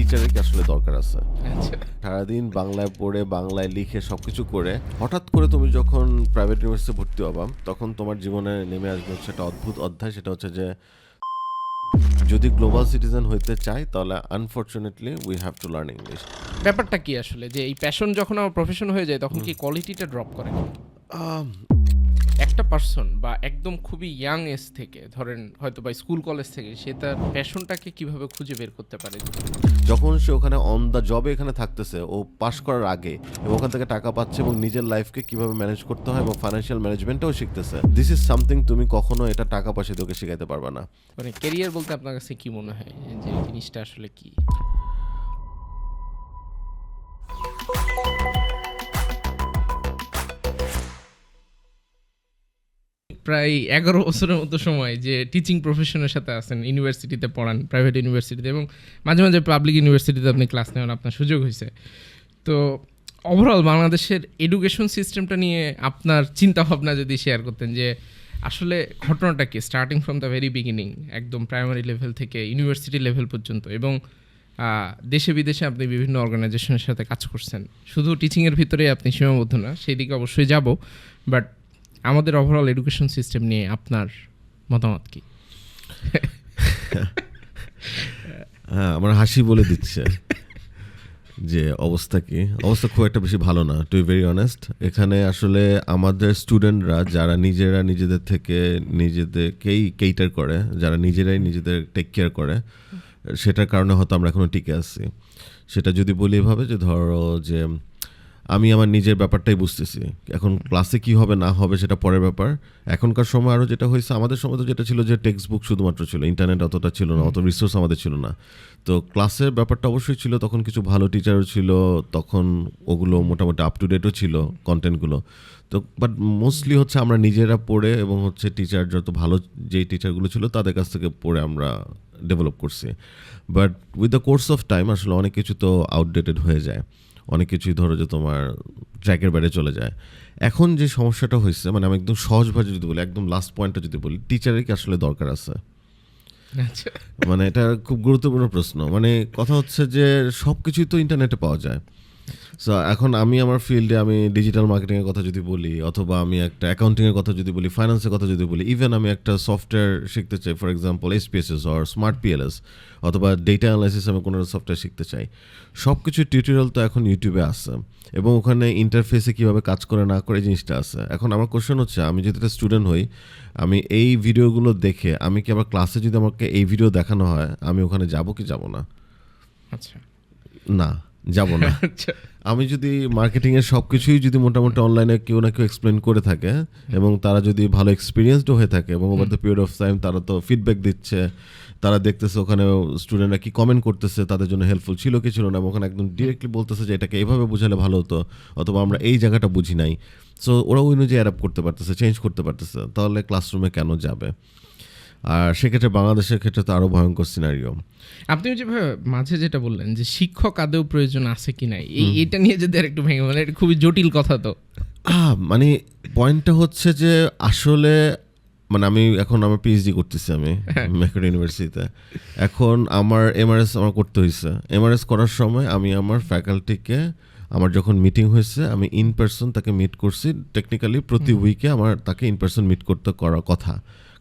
টিচারের কি আসলে দরকার আছে? আচ্ছা। সারাদিন বাংলায় পড়ে, বাংলায় লিখে সবকিছু করে হঠাৎ করে তুমি যখন প্রাইভেট ইউনিভার্সিটিতে ভর্তি হবা, তখন তোমার জীবনে নেমে আসবে হচ্ছে একটা অদ্ভুত অধ্যায়। সেটা হচ্ছে যে যদি গ্লোবাল সিটিজেন হইতে চাই তাহলে unfortunately we have to learn English. ব্যাপারটা কি আসলে যে এই প্যাশন যখন আমার প্রফেশন হয়ে যায় তখন কি কোয়ালিটিটা ড্রপ করে? একটা পার্সন বা একদম খুবই ইয়াং এজ থেকে ধরেন হয়তো বা স্কুল কলেজ থেকে সে তার প্যাশনটাকে কিভাবে খুঁজে বের করতে পারে? যখন সে ওখানে অন দ্য জবে এখানে থাকতেছে, ও পাশ করার আগে এবং ওখান থেকে টাকা পাচ্ছে এবং নিজের লাইফকে কিভাবে ম্যানেজ করতে হয় এবং ফাইন্যান্সিয়াল ম্যানেজমেন্টটাও শিখতেছে। দিস ইজ সামথিং তুমি কখনো এটা টাকা পয়সা তোকে শেখাইতে পারবে না। মানে ক্যারিয়ার বলতে আপনার কাছে কি মনে হয় যে এই জিনিসটা আসলে কি? প্রায় 11 বছরের মতো সময় যে টিচিং প্রফেশনের সাথে আছেন, ইউনিভার্সিটিতে পড়ান, প্রাইভেট ইউনিভার্সিটিতে এবং মাঝে মাঝে পাবলিক ইউনিভার্সিটিতে আপনি ক্লাস নেওয়ার আপনার সুযোগ হয়েছে। তো ওভারঅল বাংলাদেশের এডুকেশন সিস্টেমটা নিয়ে আপনার চিন্তাভাবনা যদি শেয়ার করতেন যে আসলে ঘটনাটা কি, starting from the very beginning, একদম প্রাইমারি লেভেল থেকে ইউনিভার্সিটি লেভেল পর্যন্ত, এবং দেশে বিদেশে আপনি বিভিন্ন অর্গানাইজেশনের সাথে কাজ করছেন, শুধু টিচিংয়ের ভিতরেই আপনি সীমাবদ্ধ না, সেই দিকে অবশ্যই যাব, বাট আমাদের ওভারঅল এডুকেশন সিস্টেম নিয়ে আপনার মতামত কি? হ্যাঁ, আমার হাসি বলে দিচ্ছে যে অবস্থা কি। অবস্থা খুব একটা বেশি ভালো না, টু বি ভেরি অনেস্ট। এখানে আসলে আমাদের স্টুডেন্টরা যারা নিজেরা নিজেদের থেকে নিজেদেরকেই কেইটার করে, যারা নিজেরাই নিজেদের টেক কেয়ার করে, সেটার কারণে হয়তো আমরা এখনও টিকে আছি। সেটা যদি বলি এভাবে যে ধরো যে আমি আমার নিজের ব্যাপারটাই বুঝতেছি, এখন ক্লাসে কি হবে না হবে সেটা পরের ব্যাপার। এখনকার সময় আরও যেটা হয়েছে, আমাদের সময় তো যেটা ছিল যে টেক্সট বুক শুধুমাত্র ছিল, ইন্টারনেট অতটা ছিল না, অত রিসোর্স আমাদের ছিল না। তো ক্লাসের ব্যাপারটা অবশ্যই ছিল, তখন কিছু ভালো টিচারও ছিল, তখন ওগুলো মোটামুটি আপ টু ডেটও ছিল কন্টেন্টগুলো। তো বাট মোস্টলি হচ্ছে আমরা নিজেরা পড়ে এবং হচ্ছে টিচার যত ভালো যেই টিচারগুলো ছিল তাদের কাছ থেকে পড়ে আমরা ডেভেলপ করছি। But with the course of time আসলে অনেক কিছু তো আউটডেটেড হয়ে যায়, অনেক কিছুই ধরো যে তোমার ট্র্যাকের বাইরে চলে যায়। এখন যে সমস্যাটা হয়েছে, মানে আমি একদম সহজভাবে যদি বলি, একদম লাস্ট পয়েন্টটা যদি বলি, টিচারের কি আসলে দরকার আছে? আচ্ছা, মানে এটা খুব গুরুত্বপূর্ণ প্রশ্ন। মানে কথা হচ্ছে যে সব কিছুই তো ইন্টারনেটে পাওয়া যায়। সো এখন আমি আমার ফিল্ডে আমি ডিজিটাল মার্কেটিংয়ের কথা যদি বলি, অথবা আমি একটা অ্যাকাউন্টিংয়ের কথা যদি বলি, ফাইন্যান্সের কথা যদি বলি, ইভেন আমি একটা সফটওয়্যার শিখতে চাই, for example SPSS or smart PLS, অথবা ডেটা অ্যানালাইসিস আমি কোনো সফটওয়্যার শিখতে চাই, সব কিছু টিউটোরিয়াল তো এখন ইউটিউবে আছে এবং ওখানে ইন্টারফেসে কীভাবে কাজ করে না করে জিনিসটা আছে। এখন আমার কোশ্চেন হচ্ছে, আমি যদি একটা স্টুডেন্ট হই, আমি এই ভিডিওগুলো দেখে আমি কি আবার ক্লাসে যদি আমাকে এই ভিডিও দেখানো হয় আমি ওখানে যাব কি যাব না? আচ্ছা, না, যাব না। আচ্ছা, আমি যদি মার্কেটিংয়ের সব কিছুই যদি মোটামুটি অনলাইনে কেউ না কেউ এক্সপ্লেন করে থাকে এবং তারা যদি ভালো এক্সপিরিয়েন্সডও হয়ে থাকে এবং over the period of time তারা তো ফিডব্যাক দিচ্ছে, তারা দেখতেছে ওখানে স্টুডেন্টরা কি কমেন্ট করতেছে, তাদের জন্য হেল্পফুল ছিল কি ছিল না, এবং ওখানে একদম ডিরেক্টলি বলতেছে যে এটাকে এইভাবে বোঝালে ভালো হতো, অথবা আমরা এই জায়গাটা বুঝি নাই, সো ওরা ওই অনুযায়ী অ্যাডাপ্ট করতে পারতেছে, চেঞ্জ করতে পারতেছে, তাহলে ক্লাসরুমে কেন যাবে? আর সেক্ষেত্রে বাংলাদেশের ক্ষেত্রে তো আরও ভয়ঙ্কর সিনারিও। আপনি যেভাবে মাঝে যেটা বললেন যে শিক্ষক আদৌ প্রয়োজন আছে কি নাই, এটা নিয়ে যদি আর একটু ভেঙে বলেন, এটা খুবই জটিল কথা তো। মানে পয়েন্টটা হচ্ছে যে আসলে মানে আমি এখন আমার পিএইচডি করতেছি আমি ম্যাকওয়ার্ড ইউনিভার্সিটিতে। এখন আমার এমআরএস আমার করতে হয়েছে। এমআরএস করার সময় আমি আমার ফ্যাকাল্টিকে, আমার যখন মিটিং হয়েছে আমি ইন পার্সন তাকে মিট করছি। টেকনিক্যালি প্রতি উইকে আমার তাকে ইন পার্সন মিট করতে করার কথা,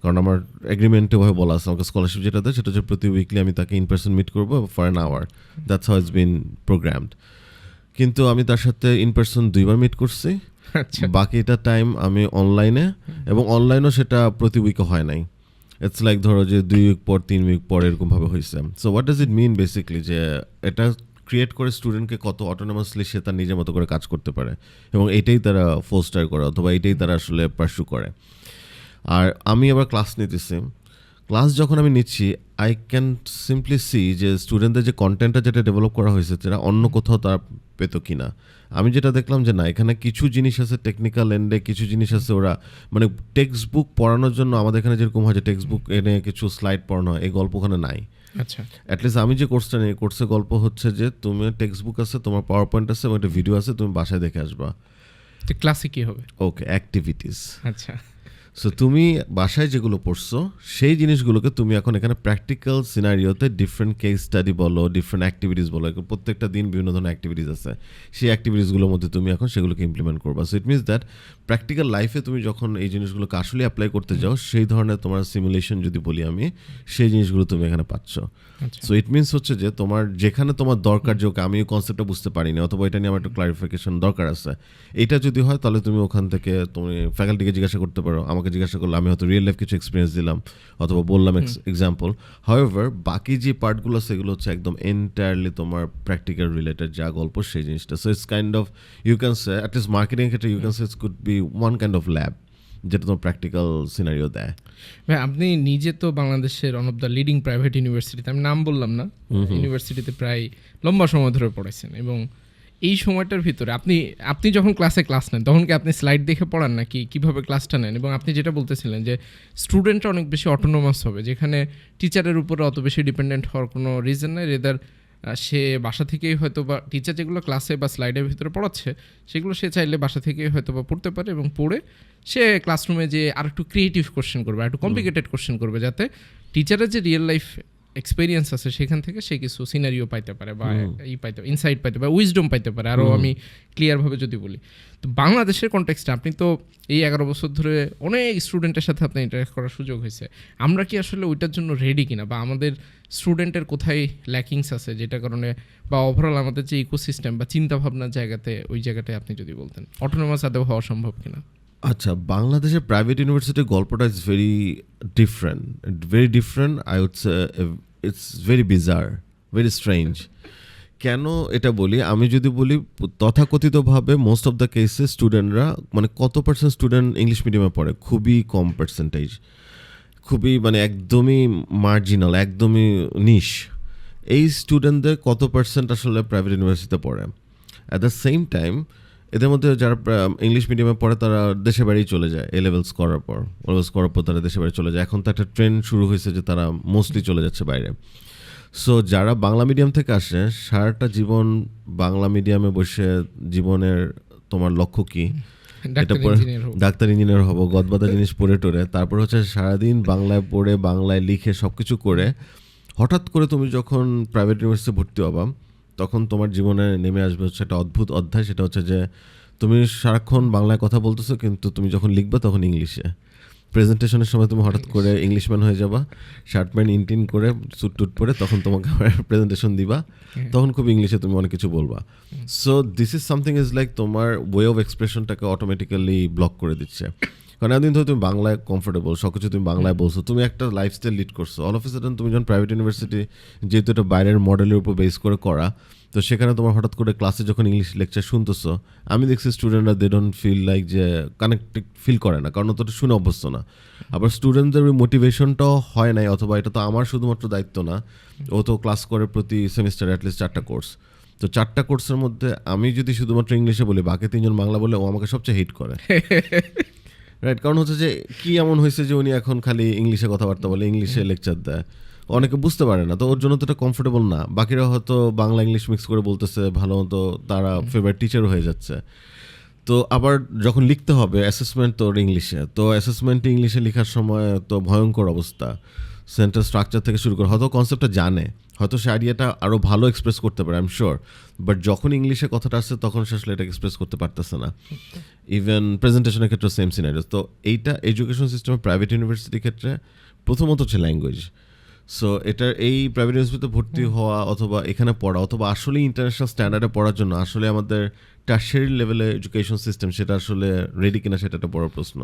কারণ আমার এগ্রিমেন্টে ওভাবে বলা আছে, আমাকে স্কলারশিপ যেটা দেয় সেটা হচ্ছে প্রতি উইকলি আমি তাকে ইন পার্সন মিট করবো for an hour. That's how it's been programmed. কিন্তু আমি তার সাথে ইন পার্সন 2বার মিট করছি, বাকিটা টাইম আমি অনলাইনে, এবং অনলাইনও সেটা প্রতি উইকে হয় নাই। ইটস লাইক ধরো যে 2 উইক পর 3 উইক পর এরকমভাবে হয়েছে। So what does it mean basically, যে এটা ক্রিয়েট করে স্টুডেন্টকে কত অটোনমাসলি সে তার নিজের মতো করে কাজ করতে পারে, এবং এইটাই তারা ফোস্টার করে অথবা এইটাই তারা আসলে পার্সু করে। আর আমি আবার ক্লাস নিতেছি, ক্লাস যখন আমি নিচ্ছি আই ক্যান সিম্পলি সি যে স্টুডেন্টদের যে কন্টেন্টটা যেটা ডেভেলপ করা হয়েছে সেটা অন্য কোথাও তারা পেত কি না। আমি যেটা দেখলাম যে না, এখানে কিছু জিনিস আছে টেকনিক্যাল এন্ডে, কিছু জিনিস আছে ওরা মানে টেক্সট বুক পড়ানোর জন্য আমাদের এখানে যেরকম হয় যে টেক্সট বুক এনে কিছু স্লাইড পড়ানো হয়, এই গল্প ওখানে নাই। আচ্ছা, অ্যাটলিস্ট আমি যে কোর্সটা নিই, কোর্সের গল্প হচ্ছে যে তুমি টেক্সট বুক আছে, তোমার পাওয়ার পয়েন্ট আছে এবং একটা ভিডিও আছে, তুমি বাসায় দেখে আসবা। তো ক্লাসে কি হবে? ওকে, অ্যাক্টিভিটিস। আচ্ছা, সো তুমি বাসায় যেগুলো পড়ছো সেই জিনিসগুলোকে তুমি এখন এখানে প্র্যাকটিক্যাল সিনারিওতে ডিফারেন্ট কেস স্টাডি বলো, ডিফারেন্ট অ্যাক্টিভিটিস বলো, প্রত্যেকটা দিন বিভিন্ন ধরনের অ্যাক্টিভিটিস আছে, সেই অ্যাক্টিভিটিসগুলোর মধ্যে তুমি এখন সেগুলোকে ইমপ্লিমেন্ট করবা। So it means that practical লাইফে তুমি যখন এই জিনিসগুলোকে আসলে অ্যাপ্লাই করতে যাও, সেই ধরনের তোমার সিমুলেশন যদি বলি আমি, সেই জিনিসগুলো তুমি এখানে পাচ্ছ। সো ইট মিনস হচ্ছে যে তোমার যেখানে তোমার দরকার, যে ওকে আমি এই কনসেপ্টটা বুঝতে পারিনি অথবা এটা নিয়ে আমার একটু ক্লারিফিকেশন দরকার আছে, এটা যদি হয় তাহলে তুমি ওখান থেকে তুমি ফ্যাকাল্টিকে জিজ্ঞাসা করতে পারো, আমাকে জিজ্ঞাসা করলে আমি হয়তো রিয়েল লাইফ কিছু এক্সপিরিয়েন্স দিলাম অথবা বললাম এক্সাম্পল। হাউএভার বাকি যে পার্টগুলো সেগুলো হচ্ছে একদম এন্টায়ারলি তোমার প্র্যাকটিক্যাল রিলেটেড যা গল্প সেই জিনিসটা। So it's kind of you can say at least marketing ক্ষেত্রে you can say it's could be one kind of lab যেটা তোমার প্র্যাকটিক্যাল সিনারিও দেয়। ভাই আপনি নিজে তো বাংলাদেশের one of the leading private ইউনিভার্সিটিতে, আমি নাম বললাম না, ইউনিভার্সিটিতে প্রায় লম্বা সময় ধরে পড়াইছেন, এবং এই সময়টার ভিতরে আপনি যখন ক্লাস নেন তখন কি আপনি স্লাইড দেখে পড়ান নাকি কীভাবে ক্লাসটা নেন? এবং আপনি যেটা বলতেছিলেন যে স্টুডেন্টরা অনেক বেশি অটোনোমাস হবে, যেখানে টিচারের উপরে অত বেশি ডিপেন্ডেন্ট হওয়ার কোনো রিজন নেই, রেদার সে বাসা থেকেই হয়তো বা টিচার যেগুলো ক্লাসে বা স্লাইডের ভিতরে পড়াচ্ছে সেগুলো সে চাইলে বাসা থেকেই হয়তো বা পড়তে পারে, এবং পড়ে সে ক্লাসরুমে যে আর একটু ক্রিয়েটিভ কোশ্চেন করবে, আর একটু কমপ্লিকেটেড কোশ্চেন করবে, যাতে টিচারের যে রিয়েল লাইফ এক্সপিরিয়েন্স আছে সেখান থেকে সে কিছু সিনারিও পাইতে পারে বা ইনসাইট পাইতে পারে, উইজডম পাইতে পারে। আরও আমি ক্লিয়ারভাবে যদি বলি, তো বাংলাদেশের কনটেক্সটে আপনি তো এই 11 বছর ধরে অনেক স্টুডেন্টের সাথে আপনার ইন্টারেক্ট করার সুযোগ হয়েছে, আমরা কি আসলে ওইটার জন্য রেডি কিনা, বা আমাদের স্টুডেন্টের কোথায় ল্যাকিংস আছে যেটা কারণে, বা ওভারঅল আমাদের যে ইকোসিস্টেম বা চিন্তাভাবনার জায়গাতে ওই জায়গাটায় আপনি যদি বলতেন অটোনোমাস আদৌ হওয়া সম্ভব কিনা? আচ্ছা, বাংলাদেশের প্রাইভেট ইউনিভার্সিটির গল্পটা is very different. I would say it's very bizarre, very strange. কেন এটা বলি? আমি যদি বলি তথাকথিতভাবে মোস্ট অফ দ্য কেসে স্টুডেন্টরা, মানে কত পার্সেন্ট স্টুডেন্ট ইংলিশ মিডিয়ামে পড়ে? খুবই কম পার্সেন্টেজ, খুবই মানে একদমই মার্জিনাল, একদমই নিশ। এই স্টুডেন্টদের কত পার্সেন্ট আসলে প্রাইভেট ইউনিভার্সিটিতে পড়ে? অ্যাট দ্য সেম টাইম এদের মধ্যে যারা ইংলিশ মিডিয়ামে পড়ে তারা দেশে বাড়ি চলে যায় লেভেলস করার পর তারা দেশে বাড়ি চলে যায়। এখন তো একটা ট্রেন্ড শুরু হয়েছে যে তারা মোস্টলি চলে যাচ্ছে বাইরে। সো যারা বাংলা মিডিয়াম থেকে আসে, সারাটা জীবন বাংলা মিডিয়ামে বসে জীবনের তোমার লক্ষ্য কী? এটা পরে ডাক্তার ইঞ্জিনিয়ার হবো, গদবাদা জিনিস পড়ে টোরে, তারপর হচ্ছে সারাদিন বাংলায় পড়ে বাংলায় লিখে সব কিছু করে হঠাৎ করে তুমি যখন প্রাইভেট ইউনিভার্সিটি ভর্তি হবা, তখন তোমার জীবনে নেমে আসবে হচ্ছে একটা অদ্ভুত অধ্যায়। সেটা হচ্ছে যে তুমি সারাক্ষণ বাংলায় কথা বলতেছো, কিন্তু তুমি যখন লিখবা তখন ইংলিশে। প্রেজেন্টেশনের সময় তুমি হঠাৎ করে ইংলিশম্যান হয়ে যাবা, শার্ট প্যান্ট ইনটিন করে স্যুট টুট পরে তখন তোমাকে প্রেজেন্টেশন দিবা, তখন খুব ইংলিশে তুমি অনেক কিছু বলবা। So this is something is like তোমার ওয়ে অফ এক্সপ্রেশনটাকে অটোমেটিক্যালি ব্লক করে দিচ্ছে। কারণ এতদিন ধরে তুমি বাংলায় কমফোর্টেবল, সব কিছু তুমি বাংলায় বলছো, তুমি একটা লাইফস্টাইল লিড করছো। অল অফ এ সাডেন তুমি যখন প্রাইভেট ইউনিভার্সিটি, যেহেতু এটা বাইরের মডেলের উপর বেস করে করা, তো সেখানে তোমার হঠাৎ করে ক্লাসে যখন ইংলিশ লেকচার শুনতেছো, আমি দেখছি স্টুডেন্টরা দে ডোন্ট ফিল লাইক যে কানেক্টেড ফিল করে না, কারণ অতটা শুনে অভ্যস্ত না। আবার স্টুডেন্টদের ওই মোটিভেশনটাও হয় নাই, অথবা এটা তো আমার শুধুমাত্র দায়িত্ব না, ও তো ক্লাস করে প্রতি সেমিস্টারে অ্যাটলিস্ট 4টা কোর্স। তো 4টা কোর্সের মধ্যে আমি যদি শুধুমাত্র ইংলিশে বলি, বাকি 3জন বাংলা বলে, ও আমাকে সবচেয়ে হিট করে। রাইট, কারণ হচ্ছে যে কি এমন হয়েছে যে উনি এখন খালি ইংলিশে কথাবার্তা বলে, ইংলিশে লেকচার দেয়, অনেকে বুঝতে পারে না, তো ওর জন্য তো এটা কমফোর্টেবল না। বাকিরা হয়তো বাংলা ইংলিশ মিক্স করে বলতেছে, ভালো মতো তারা ফেভারিট টিচারও হয়ে যাচ্ছে। তো আবার যখন লিখতে হবে অ্যাসেসমেন্ট তো ইংলিশে, তো অ্যাসেসমেন্ট ইংলিশে লেখার সময় তো ভয়ঙ্কর অবস্থা, সেন্টেন্স স্ট্রাকচার থেকে শুরু করে, হয়তো কনসেপ্টটা জানে, হয়তো সে আইডিয়াটা আরও ভালো এক্সপ্রেস করতে পারে, আই এম শিওর, বাট যখন ইংলিশে কথাটা আসছে তখন সে আসলে এটা এক্সপ্রেস করতে পারতেছে না। ইভেন প্রেজেন্টেশনের ক্ষেত্রে সেম সিনারিও। তো এইটা এডুকেশন সিস্টেমে প্রাইভেট ইউনিভার্সিটির ক্ষেত্রে প্রথমত হচ্ছে ল্যাঙ্গুয়েজ। সো এটার এই প্রাইভেট ইউনিভার্সিটিতে ভর্তি হওয়া অথবা এখানে পড়া অথবা আসলে ইন্টারন্যাশনাল স্ট্যান্ডার্ডে পড়ার জন্য আসলে আমাদের টার্সিয়ারি লেভেলে এডুকেশন সিস্টেম সেটা আসলে রেডি কিনা, সেটা একটা বড় প্রশ্ন।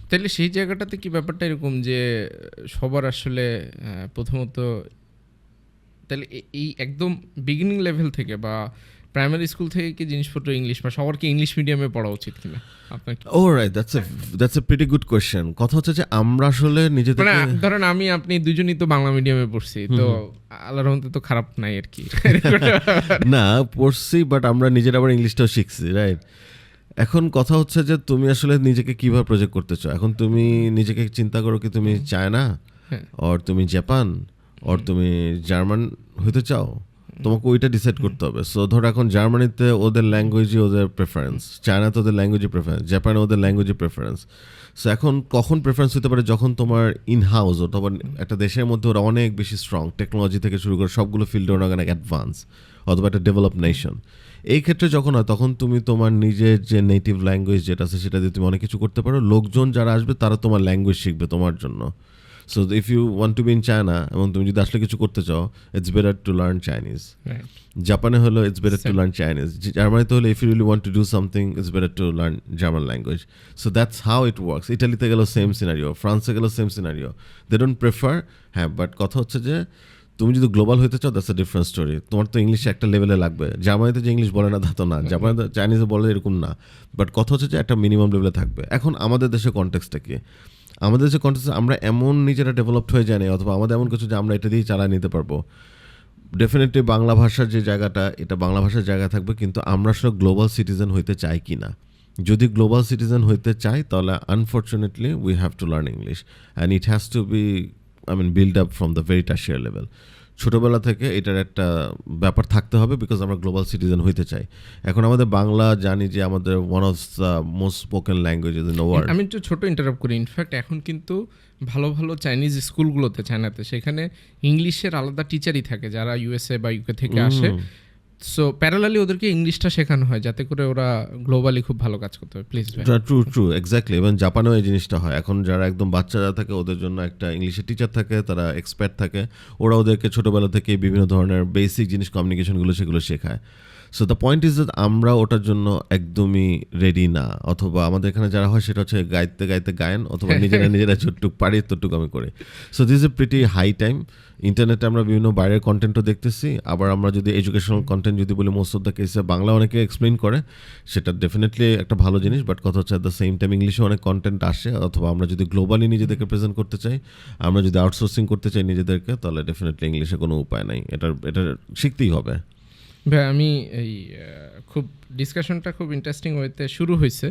তাহলে সেই জায়গাটাতে কি ব্যাপারটা এরকম যে সবার আসলে প্রথমত তাহলে এই একদম বিগিনিং লেভেল থেকে বা প্রাইমারি স্কুল থেকে কি জিনিসপত্র ইংলিশ, বা সবার কি ইংলিশ মিডিয়ামে পড়া উচিত কিনা আপনার? Alright, that's a pretty good question. কথা হচ্ছে যে আমরা আসলে নিজে থেকে, ধরেন আপনি দুজনই তো বাংলা মিডিয়ামে পড়ছি, তো আল্লাহর রহমতে তো খারাপ নাই আর কি। না পড়ছি, বাট আমরা নিজেরা আবার ইংলিশটাও শিখছি, রাইট। এখন কথা হচ্ছে যে তুমি আসলে নিজেকে কিভাবে প্রজেক্ট করতে চাও। এখন তুমি নিজেকে চিন্তা করো কি তুমি চায়না, অর তুমি জাপান, অর তুমি জার্মান হইতে চাও, তোমাকে ওইটা ডিসাইড করতে হবে। সো ধরো এখন জার্মানিতে ওদের ল্যাঙ্গুয়েজই ওদের প্রেফারেন্স, চায়নাতে ওদের ল্যাঙ্গুয়েজই প্রেফারেন্স, জাপানে ওদের ল্যাঙ্গুয়েজই প্রেফারেন্স। সো এখন কখন প্রেফারেন্স হতে পারে, যখন তোমার ইন হাউস অথবা একটা দেশের মধ্যে ওরা অনেক বেশি স্ট্রং, টেকনোলজি থেকে শুরু করে সবগুলো ফিল্ডে ওরা অনেক অ্যাডভান্স, অথবা একটা ডেভেলপ নেশন। এই ক্ষেত্রে যখন হয় তখন তুমি তোমার নিজের যে নেটিভ ল্যাঙ্গুয়েজ যেটা আছে সেটা দিয়ে তুমি অনেক কিছু করতে পারো। লোকজন যারা আসবে তারা তোমার ল্যাঙ্গুয়েজ শিখবে তোমার জন্য। So if you want to be in China এবং তুমি যদি আসলে কিছু করতে চাও, it's better to learn Chinese. জাপানে হলো it's better to learn Chinese. জার্মানিতে হলো if you really want to do something, it's better to learn German language. So that's how it works. ইটালিতে গেলেও সেম সিনারিও, ফ্রান্সে গেলেও same scenario. They don't prefer. হ্যাঁ, but কথা হচ্ছে যে তুমি যদি গ্লোবাল হতে চাও, দ্যাটস আ ডিফারেন্ট স্টোরি। তোমার তো ইংলিশ একটা লেভেলে লাগবে। জার্মানিতে যে ইংলিশ বলে না তা তো না, জাপানিতে চাইনিজে বলে এরকম না। বাট কথা হচ্ছে যে একটা মিনিমাম লেভেলে থাকবে। এখন আমাদের দেশের কনটেক্সটটা কি? আমাদের দেশের কনটেক্সটে আমরা এমন নিজেরা ডেভেলপড হয়ে যাই, অথবা আমাদের এমন কিছু যে আমরা এটা দিয়ে চালিয়ে নিতে পারবো। ডেফিনেটলি বাংলা ভাষার যে জায়গাটা, এটা বাংলা ভাষার জায়গা থাকবে, কিন্তু আমরা আসলে গ্লোবাল সিটিজেন হইতে চাই কি না। যদি গ্লোবাল সিটিজেন হইতে চাই তাহলে unfortunately we have to learn English, and it has to B build up from the very tertiary level. ছোটোবেলা থেকে এটার একটা ব্যাপার থাকতে হবে, বিকজ আমরা গ্লোবাল সিটিজেন হইতে চাই। এখন আমাদের বাংলা জানি যে আমাদের one of the most spoken languages in the world. আমি একটু ছোটো ইন্টারাপ্ট করি। ইনফ্যাক্ট এখন কিন্তু ভালো ভালো চাইনিজ স্কুলগুলোতে, চায়নাতে, সেখানে ইংলিশের আলাদা টিচারই থাকে যারা ইউএসএ বা ইউকে থেকে আসে। সো প্যারালালি ওদেরকে ইংলিশটা শেখানো হয় যাতে করে ওরা গ্লোবালি খুব ভালো কাজ করতে হবে। প্লিজ ভাই। True exactly. এবং জাপানেও এই জিনিসটা হয়। এখন যারা একদম বাচ্চারা থাকে ওদের জন্য একটা ইংলিশের টিচার থাকে, তারা এক্সপার্ট থাকে, ওরা ওদেরকে ছোটোবেলা থেকে বিভিন্ন ধরনের বেসিক জিনিস, কমিউনিকেশনগুলো সেগুলো শেখায়। So the point is that আমরা ওটার জন্য একদমই রেডি না। অথবা আমাদের এখানে যারা হয় সেটা হচ্ছে গাইতে গাইতে গায়েন, অথবা নিজেরা যতটুক পারি ততটুক আমি করি। So this is a pretty high time. ইন্টারনেটে আমরা বিভিন্ন বাইরের কন্টেন্টও দেখতেছি। আবার আমরা যদি এডুকেশনাল কন্টেন্ট যদি বলি, মোস্ট অফ দ্য কেসে বাংলা অনেকে এক্সপ্লেন করে, সেটা ডেফিনেটলি একটা ভালো জিনিস। বাট কথা হচ্ছে অ্যাট দ্য সেম টাইম ইংলিশে অনেক কন্টেন্ট আসে। অথবা আমরা যদি গ্লোবালি নিজেদেরকে প্রেজেন্ট করতে চাই, আমরা যদি আউটসোর্সিং করতে চাই নিজেদেরকে, তাহলে ডেফিনেটলি ইংলিশে কোনো উপায় নাই। এটা শিখতেই হবে। ভাই আমি এই খুব ডিসকাশনটা খুব ইন্টারেস্টিং ওয়েতে শুরু হয়েছে।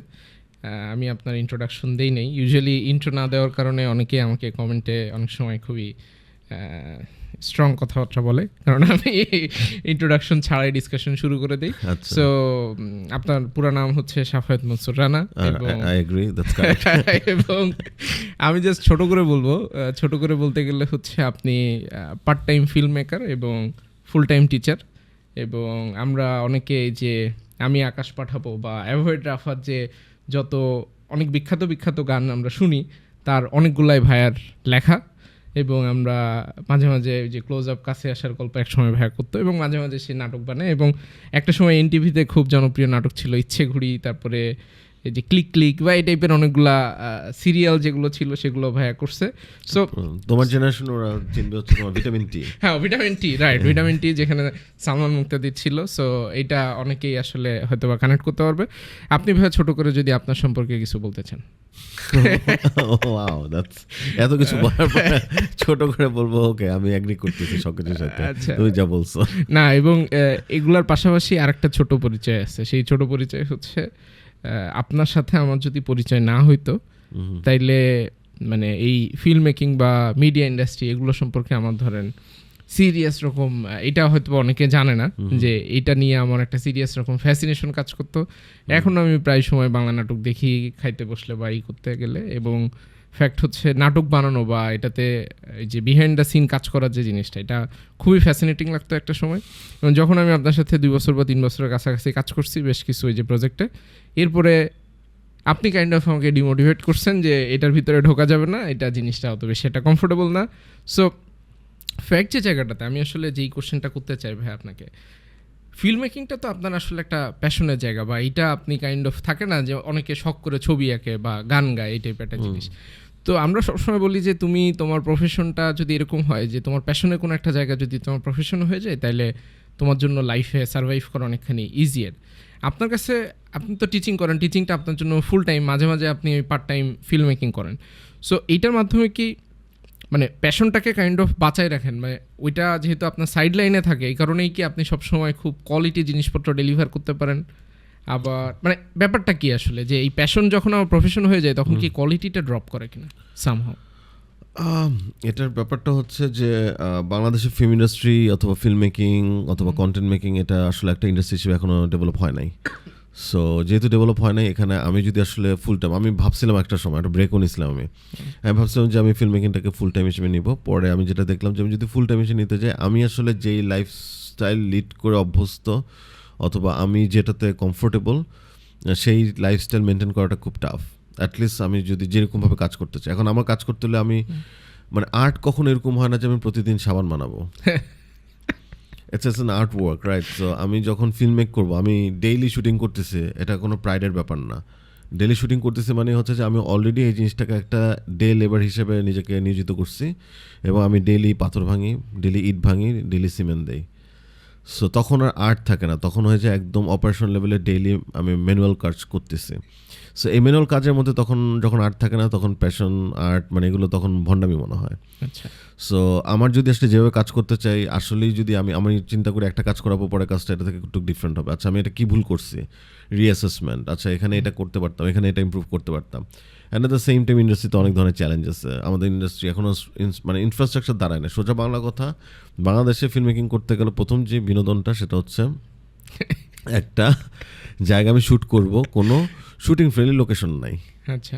আমি আপনার ইন্ট্রোডাকশন দেই নেই। ইউজুয়ালি ইন্ট্রো না দেওয়ার কারণে অনেকে আমাকে কমেন্টে অনেক সময় খুবই স্ট্রং কথাবার্তা বলে, কারণ আমি ইন্ট্রোডাকশন ছাড়াই ডিসকাশন শুরু করে দিই। সো আপনার পুরো নাম হচ্ছে শাফায়েত মনসুর রানা, এবং আমি জাস্ট ছোট করে বলতে গেলে হচ্ছে আপনি পার্ট টাইম ফিল্ম মেকার এবং ফুল টাইম টিচার। এবং আমরা অনেকে যে আমি আকাশ পাঠাবো বা অ্যাভয়েড রাফার যে যত অনেক বিখ্যাত গান আমরা শুনি, তার অনেকগুলাই ভাইয়ার লেখা। এবং আমরা মাঝে মাঝে যে ক্লোজ আপ কাছে আসার গল্প একসময় ভাইয়া করতো, এবং মাঝে মাঝে সে নাটক বানায়। এবং একটা সময় এনটিভিতে খুব জনপ্রিয় নাটক ছিল ইচ্ছে ঘুড়ি, তারপরে এই যে ক্লিক বা এই টাইপের অনেকগুলা সিরিয়াল যেগুলো ছিল সেগুলো ভাইয়া করছে। সো তোমার জেনারেশন ওরা চিনবে হচ্ছে তোমার ভিটামিন টি। হ্যাঁ, ভিটামিন টি, রাইট, ভিটামিন টি, যেখানে সালমান মুক্তাদি ছিল। সো এটা অনেকেই আসলে হয়তো বা কানেক্ট করতে পারবে। আপনি ভাইয়া ছোট করে যদি আপনার সম্পর্কে কিছু বলতে চান। এত কিছু বলার পরে ছোট করে বলবো? ওকে, আমি এগ্রি করতেছি সবকিছুর সাথে তুমি যা বলছো। না, এবং এগুলার পাশাপাশি আরেকটা ছোট পরিচয় আছে। সেই ছোট পরিচয় হচ্ছে আপনার সাথে আমার যদি পরিচয় না হইতো, তাইলে মানে এই ফিল্ম মেকিং বা মিডিয়া ইন্ডাস্ট্রি এগুলো সম্পর্কে আমার ধরেন সিরিয়াস রকম, এটা হয়তো অনেকে জানে না যে এটা নিয়ে আমার একটা সিরিয়াস রকম ফ্যাসিনেশন কাজ করতো। এখন আমি প্রায় সময় বাংলা নাটক দেখি খাইতে বসলে বা করতে গেলে। এবং ফ্যাক্ট হচ্ছে নাটক বানানো বা এটাতে যে বিহাইন্ড দ্য সিন কাজ করার যে জিনিসটা, এটা খুবই ফ্যাসিনেটিং লাগতো একটা সময়। এবং যখন আমি আপনার সাথে 2 বছর বা 3 বছরের কাছাকাছি কাজ করছি বেশ কিছু এই যে প্রজেক্টে, এরপরে আপনি কাইন্ড অফ আমাকে ডিমোটিভেট করছেন যে এটার ভিতরে ঢোকা যাবে না, এটা জিনিসটা অত বেশি এটা কমফোর্টেবল না। সো ফ্যাক্ট যে জায়গাটাতে আমি আসলে যেই কোশ্চেনটা করতে চাই ভাই আপনাকে, ফিল্ম মেকিংটা তো আপনার আসলে একটা প্যাশনের জায়গা, বা এটা আপনি কাইন্ড অফ থাকে না যে অনেকে শখ করে ছবি আঁকে বা গান গায়, এই টাইপের একটা জিনিস। তো আমরা সবসময় বলি যে তুমি তোমার প্রফেশনটা যদি এরকম হয় যে তোমার প্যাশনের কোনো একটা জায়গা যদি তোমার প্রফেশন হয়ে যায়, তাহলে তোমার জন্য লাইফে সার্ভাইভ করা অনেকখানি ইজিয়ার। আপনার কাছে, আপনি তো টিচিং করেন, টিচিংটা আপনার জন্য ফুল টাইম, মাঝে মাঝে আপনি পার্ট টাইম ফিল্ম মেকিং করেন। সো এইটার মাধ্যমে কি মানে প্যাশনটাকে কাইন্ড অফ বাঁচায় রাখেন? মানে ওইটা যেহেতু আপনার সাইড লাইনে থাকে, এই কারণেই কি আপনি সবসময় খুব কোয়ালিটি জিনিসপত্র ডেলিভার করতে পারেন? আবার মানে ব্যাপারটা কি আসলে, যে এই প্যাশন যখন আমার প্রফেশন হয়ে যায় তখন কি কোয়ালিটিটা ড্রপ করে কিনা সামহাউ? এটার ব্যাপারটা হচ্ছে যে বাংলাদেশের ফিল্ম ইন্ডাস্ট্রি অথবা ফিল্ম মেকিং অথবা কন্টেন্ট মেকিং এটা আসলে একটা ইন্ডাস্ট্রি হিসেবে এখনও ডেভেলপ হয় নাই। সো যেহেতু ডেভেলপ হয় নাই, এখানে আমি যদি আসলে ফুল টাইম, আমি ভাবছিলাম একটা সময় একটা ব্রেকও নিয়েছিলাম আমি ভাবছিলাম যে আমি ফিল্ম মেকিংটাকে ফুল টাইম হিসেবে নিব। পরে আমি যেটা দেখলাম যে আমি যদি ফুল টাইম হিসেবে নিতে যাই, আমি আসলে যেই লাইফস্টাইল লিড করে অভ্যস্ত অথবা আমি যেটাতে কমফোর্টেবল, সেই লাইফস্টাইল মেনটেন করাটা খুব টাফ। অ্যাটলিস্ট আমি যদি যেরকমভাবে কাজ করতে চাই, এখন আমার কাজ করতে হলে আমি মানে আর্ট কখনো এরকম হয় না যে আমি প্রতিদিন সাবান বানাবো। It's an art work, right? So আমি যখন ফিল্ম মেক করবো, আমি ডেইলি শুটিং করতেছি, এটা কোনো প্রাইডের ব্যাপার না। ডেইলি শুটিং করতেছি মানে হচ্ছে যে আমি অলরেডি এই জিনিসটাকে একটা ডে লেবার হিসেবে নিজেকে নিয়োজিত করছি, এবং আমি ডেইলি পাথর ভাঙি, ডেইলি ইট ভাঙি, ডেইলি সিমেন্ট দেই। সো তখন আর আর্ট থাকে না, তখন হয়ে যায় একদম অপারেশন লেভেলে ডেইলি আমি ম্যানুয়াল কাজ করতেছি। সো এই ম্যানুয়াল কাজের মধ্যে তখন যখন আর্ট থাকে না, তখন প্যাশন আর্ট মানে এগুলো তখন ভণ্ডামি মনে হয়। আচ্ছা, সো আমার যদি আসলে যেভাবে কাজ করতে চাই, আসলেই যদি আমি চিন্তা করি একটা কাজ করার পরে কাজটা এটা থেকে একটু ডিফারেন্ট হবে, আচ্ছা আমি এটা কী ভুল করছি, রিঅ্যাসেসমেন্ট, আচ্ছা এখানে এটা করতে পারতাম, এখানে এটা ইমপ্রুভ করতে পারতাম। And at the same time ইন্ডাস্ট্রিতে অনেক ধরনের চ্যালেঞ্জ আছে। আমাদের ইন্ডাস্ট্রি এখনও মানে ইনফ্রাস্ট্রাকচার দাঁড়ায় না। সোজা বাংলা কথা, বাংলাদেশে ফিল্ম মেকিং করতে গেলে প্রথম যে বিনোদনটা সেটা হচ্ছে একটা জায়গা আমি শ্যুট করব, কোনো শুটিং ফ্রেন্ডলি লোকেশন নাই। আচ্ছা,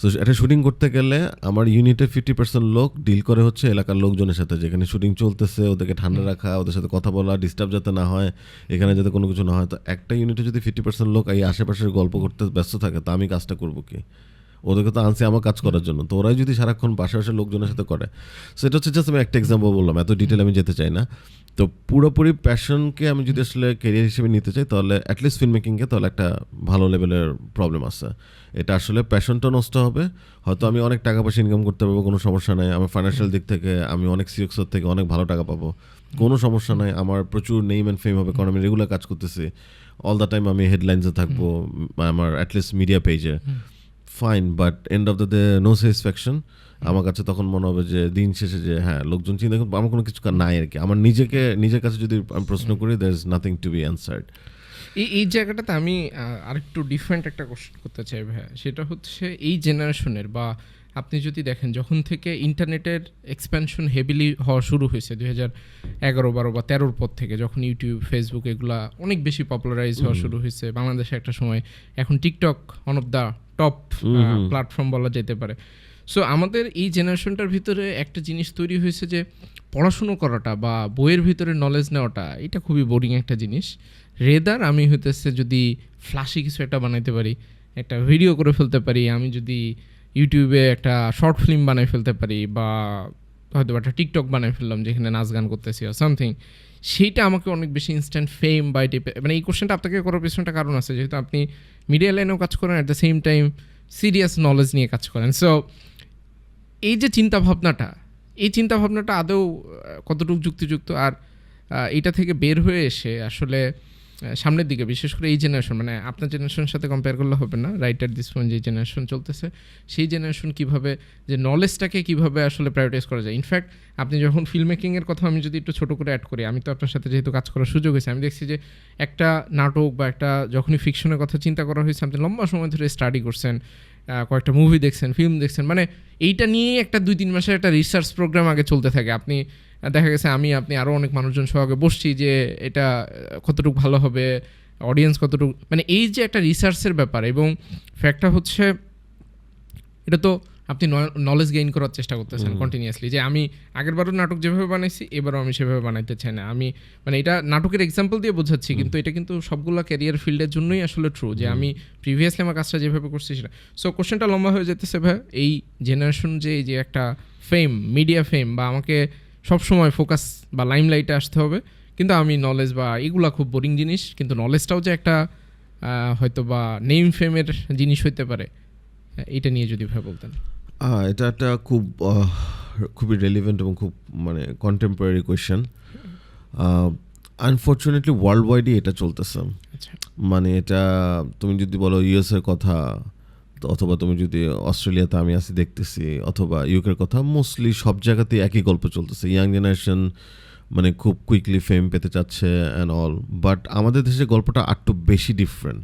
সো এটা শুটিং করতে গেলে আমার ইউনিটে 50% লোক ডিল করে হচ্ছে এলাকার লোকজনের সাথে, যেখানে শুটিং চলতেছে ওদেরকে ঠান্ডা রাখা, ওদের সাথে কথা বলা, ডিস্টার্ব যাতে না হয়, এখানে যাতে কোনো কিছু না হয়। তো একটা ইউনিটে যদি 50% লোক এই আশেপাশের গল্প করতে ব্যস্ত থাকে, তা আমি কাজটা করবো কি? ওদেরকে তো আনছি আমার কাজ করার জন্য, তো ওরাই যদি সারাক্ষণ পাশাপাশি লোকজনের সাথে করে। সো এটা হচ্ছে জাস্ট আমি একটা এক্সাম্পল বললাম, এত ডিটেল আমি যেতে চাই না। তো পুরোপুরি প্যাশনকে আমি যদি আসলে ক্যারিয়ার হিসেবে নিতে চাই, তাহলে অ্যাটলিস্ট ফিল্ম মেকিংকে তাহলে একটা ভালো লেভেলের প্রবলেম আছে। এটা আসলে প্যাশনটা নষ্ট হবে। হয়তো আমি অনেক টাকা পয়সা ইনকাম করতে পারবো, কোনো সমস্যা নাই। আমার ফাইন্যান্সিয়াল দিক থেকে আমি অনেক সিএক্সর থেকে অনেক ভালো টাকা পাবো, কোনো সমস্যা নাই। আমার প্রচুর নেম অ্যান্ড ফেম হবে, কারণ আমি রেগুলার কাজ করতেছি, অল দ্য টাইম আমি হেডলাইন্সে থাকবো, আমার অ্যাটলিস্ট মিডিয়া পেজে, fine. But end of the day no satisfaction. আমার কাছে তখন মনে হবে যে দিন শেষে যে হ্যাঁ লোকজন চিন্তা করবে, আমার কোনো কিছু নাই আর কি। আমার নিজের কাছে যদি আমি প্রশ্ন করি, there is nothing to be answered. এই জায়গাটাতে আমি আরেকটু ডিফারেন্ট একটা কোশ্চেন করতে চাই ভাইয়া। সেটা হচ্ছে এই জেনারেশনের, বা আপনি যদি দেখেন যখন থেকে ইন্টারনেটের এক্সপ্যানশন হেভিলি হওয়া শুরু হয়েছে 2011, 12 বা 13 পর থেকে, যখন ইউটিউব, ফেসবুক এগুলা অনেক বেশি পপুলারাইজ হওয়া শুরু হয়েছে বাংলাদেশে একটা সময়, এখন TikTok one of the top platform বলা যেতে পারে। সো আমাদের এই জেনারেশনটার ভিতরে একটা জিনিস তৈরি হয়েছে যে পড়াশুনো করাটা বা বইয়ের ভিতরে নলেজ নেওয়াটা এটা খুবই বোরিং একটা জিনিস। রেদার আমি হইতেছে যদি ফ্ল্যাশি কিছু একটা বানাইতে পারি, একটা ভিডিও করে ফেলতে পারি, আমি যদি ইউটিউবে একটা শর্ট ফিল্ম বানাই ফেলতে পারি, বা হয়তো একটা টিকটক বানাই ফেললাম যেখানে নাচ গান করতেছি আর সামথিং, সেইটা আমাকে অনেক বেশি ইনস্ট্যান্ট ফেম বা টাইপের, মানে এই কোশ্চেনটা আপনাকে করার পিছনটা কারণ আছে, যেহেতু আপনি মিডিয়া লাইনেও কাজ করেন, at the same time serious knowledge নিয়ে কাজ করেন। সো এই যে চিন্তাভাবনাটা, এই চিন্তাভাবনাটা আদৌ কতটুকু যুক্তিযুক্ত, আর এটা থেকে বের হয়ে এসে আসলে সামনের দিকে, বিশেষ করে এই জেনারেশন, মানে আপনার জেনারেশনের সাথে কম্পেয়ার করলে হবে না, রাইট অ্যাট দিস পয়েন্ট যে জেনারেশন চলতেছে, সেই জেনারেশন কীভাবে যে নলেজটাকে কীভাবে আসলে প্রায়োরিটাইজ করা যায়। ইনফ্যাক্ট আপনি যখন ফিল্ম মেকিংয়ের কথা আমি যদি একটু ছোটো করে অ্যাড করি, আমি তো আপনার সাথে যেহেতু কাজ করার সুযোগ হয়েছে, আমি দেখছি যে একটা নাটক বা একটা যখনই ফিকশনের কথা চিন্তা করা হয়েছে, আপনি লম্বা সময় ধরে স্টাডি করছেন, কয়েকটা মুভি দেখছেন, ফিল্ম দেখছেন, মানে এইটা নিয়েই একটা 2-3 মাসের একটা রিসার্চ প্রোগ্রাম আগে চলতে থাকে। আপনি দেখা গেছে আপনি আরও অনেক মানুষজন সহ আগে বসছি যে এটা কতটুকু ভালো হবে, অডিয়েন্স কতটুকু, মানে এই যে একটা রিসার্চের ব্যাপার। এবং ফ্যাক্টটা হচ্ছে এটা তো আপনি নলেজ গেইন করার চেষ্টা করতেছেন কন্টিনিউয়াসলি, যে আমি আগেরবারও নাটক যেভাবে বানাইছি এবারও আমি সেভাবে বানাইতে চাই না। আমি মানে এটা নাটকের এক্সাম্পল দিয়ে বোঝাচ্ছি, কিন্তু এটা কিন্তু সবগুলো ক্যারিয়ার ফিল্ডের জন্যই আসলে ট্রু, যে আমি প্রিভিয়াসলি আমার কাজটা যেভাবে করছি সেটা। সো কোশ্চেনটা লম্বা হয়ে যেতেছে ভাই, এই জেনারেশন যে একটা ফেম, মিডিয়া ফেম, বা আমাকে সবসময় ফোকাস বা লাইমলাইটে আসতে হবে, কিন্তু আমি নলেজ বা এগুলা খুব বোরিং জিনিস, কিন্তু নলেজটাও যে একটা হয়তো বা নেম ফেমের জিনিস হইতে পারে, এটা নিয়ে যদি ভাই বলতেন। এটা একটা খুবই রেলিভেন্ট এবং খুব মানে কন্টেম্পোরারি কোয়েশ্চেন। আনফর্চুনেটলি ওয়ার্ল্ড ওয়াইডই এটা চলতেছে। মানে এটা তুমি যদি বলো ইউএসের কথা, অথবা তুমি যদি অস্ট্রেলিয়াতে আমি আসি দেখতেছি, অথবা ইউকের কথা, মোস্টলি সব জায়গাতেই একই গল্প চলতেছে। ইয়াং জেনারেশন মানে খুব কুইকলি ফেম পেতে চাচ্ছে অ্যান্ড অল। বাট আমাদের দেশে গল্পটা একটু বেশি ডিফারেন্ট।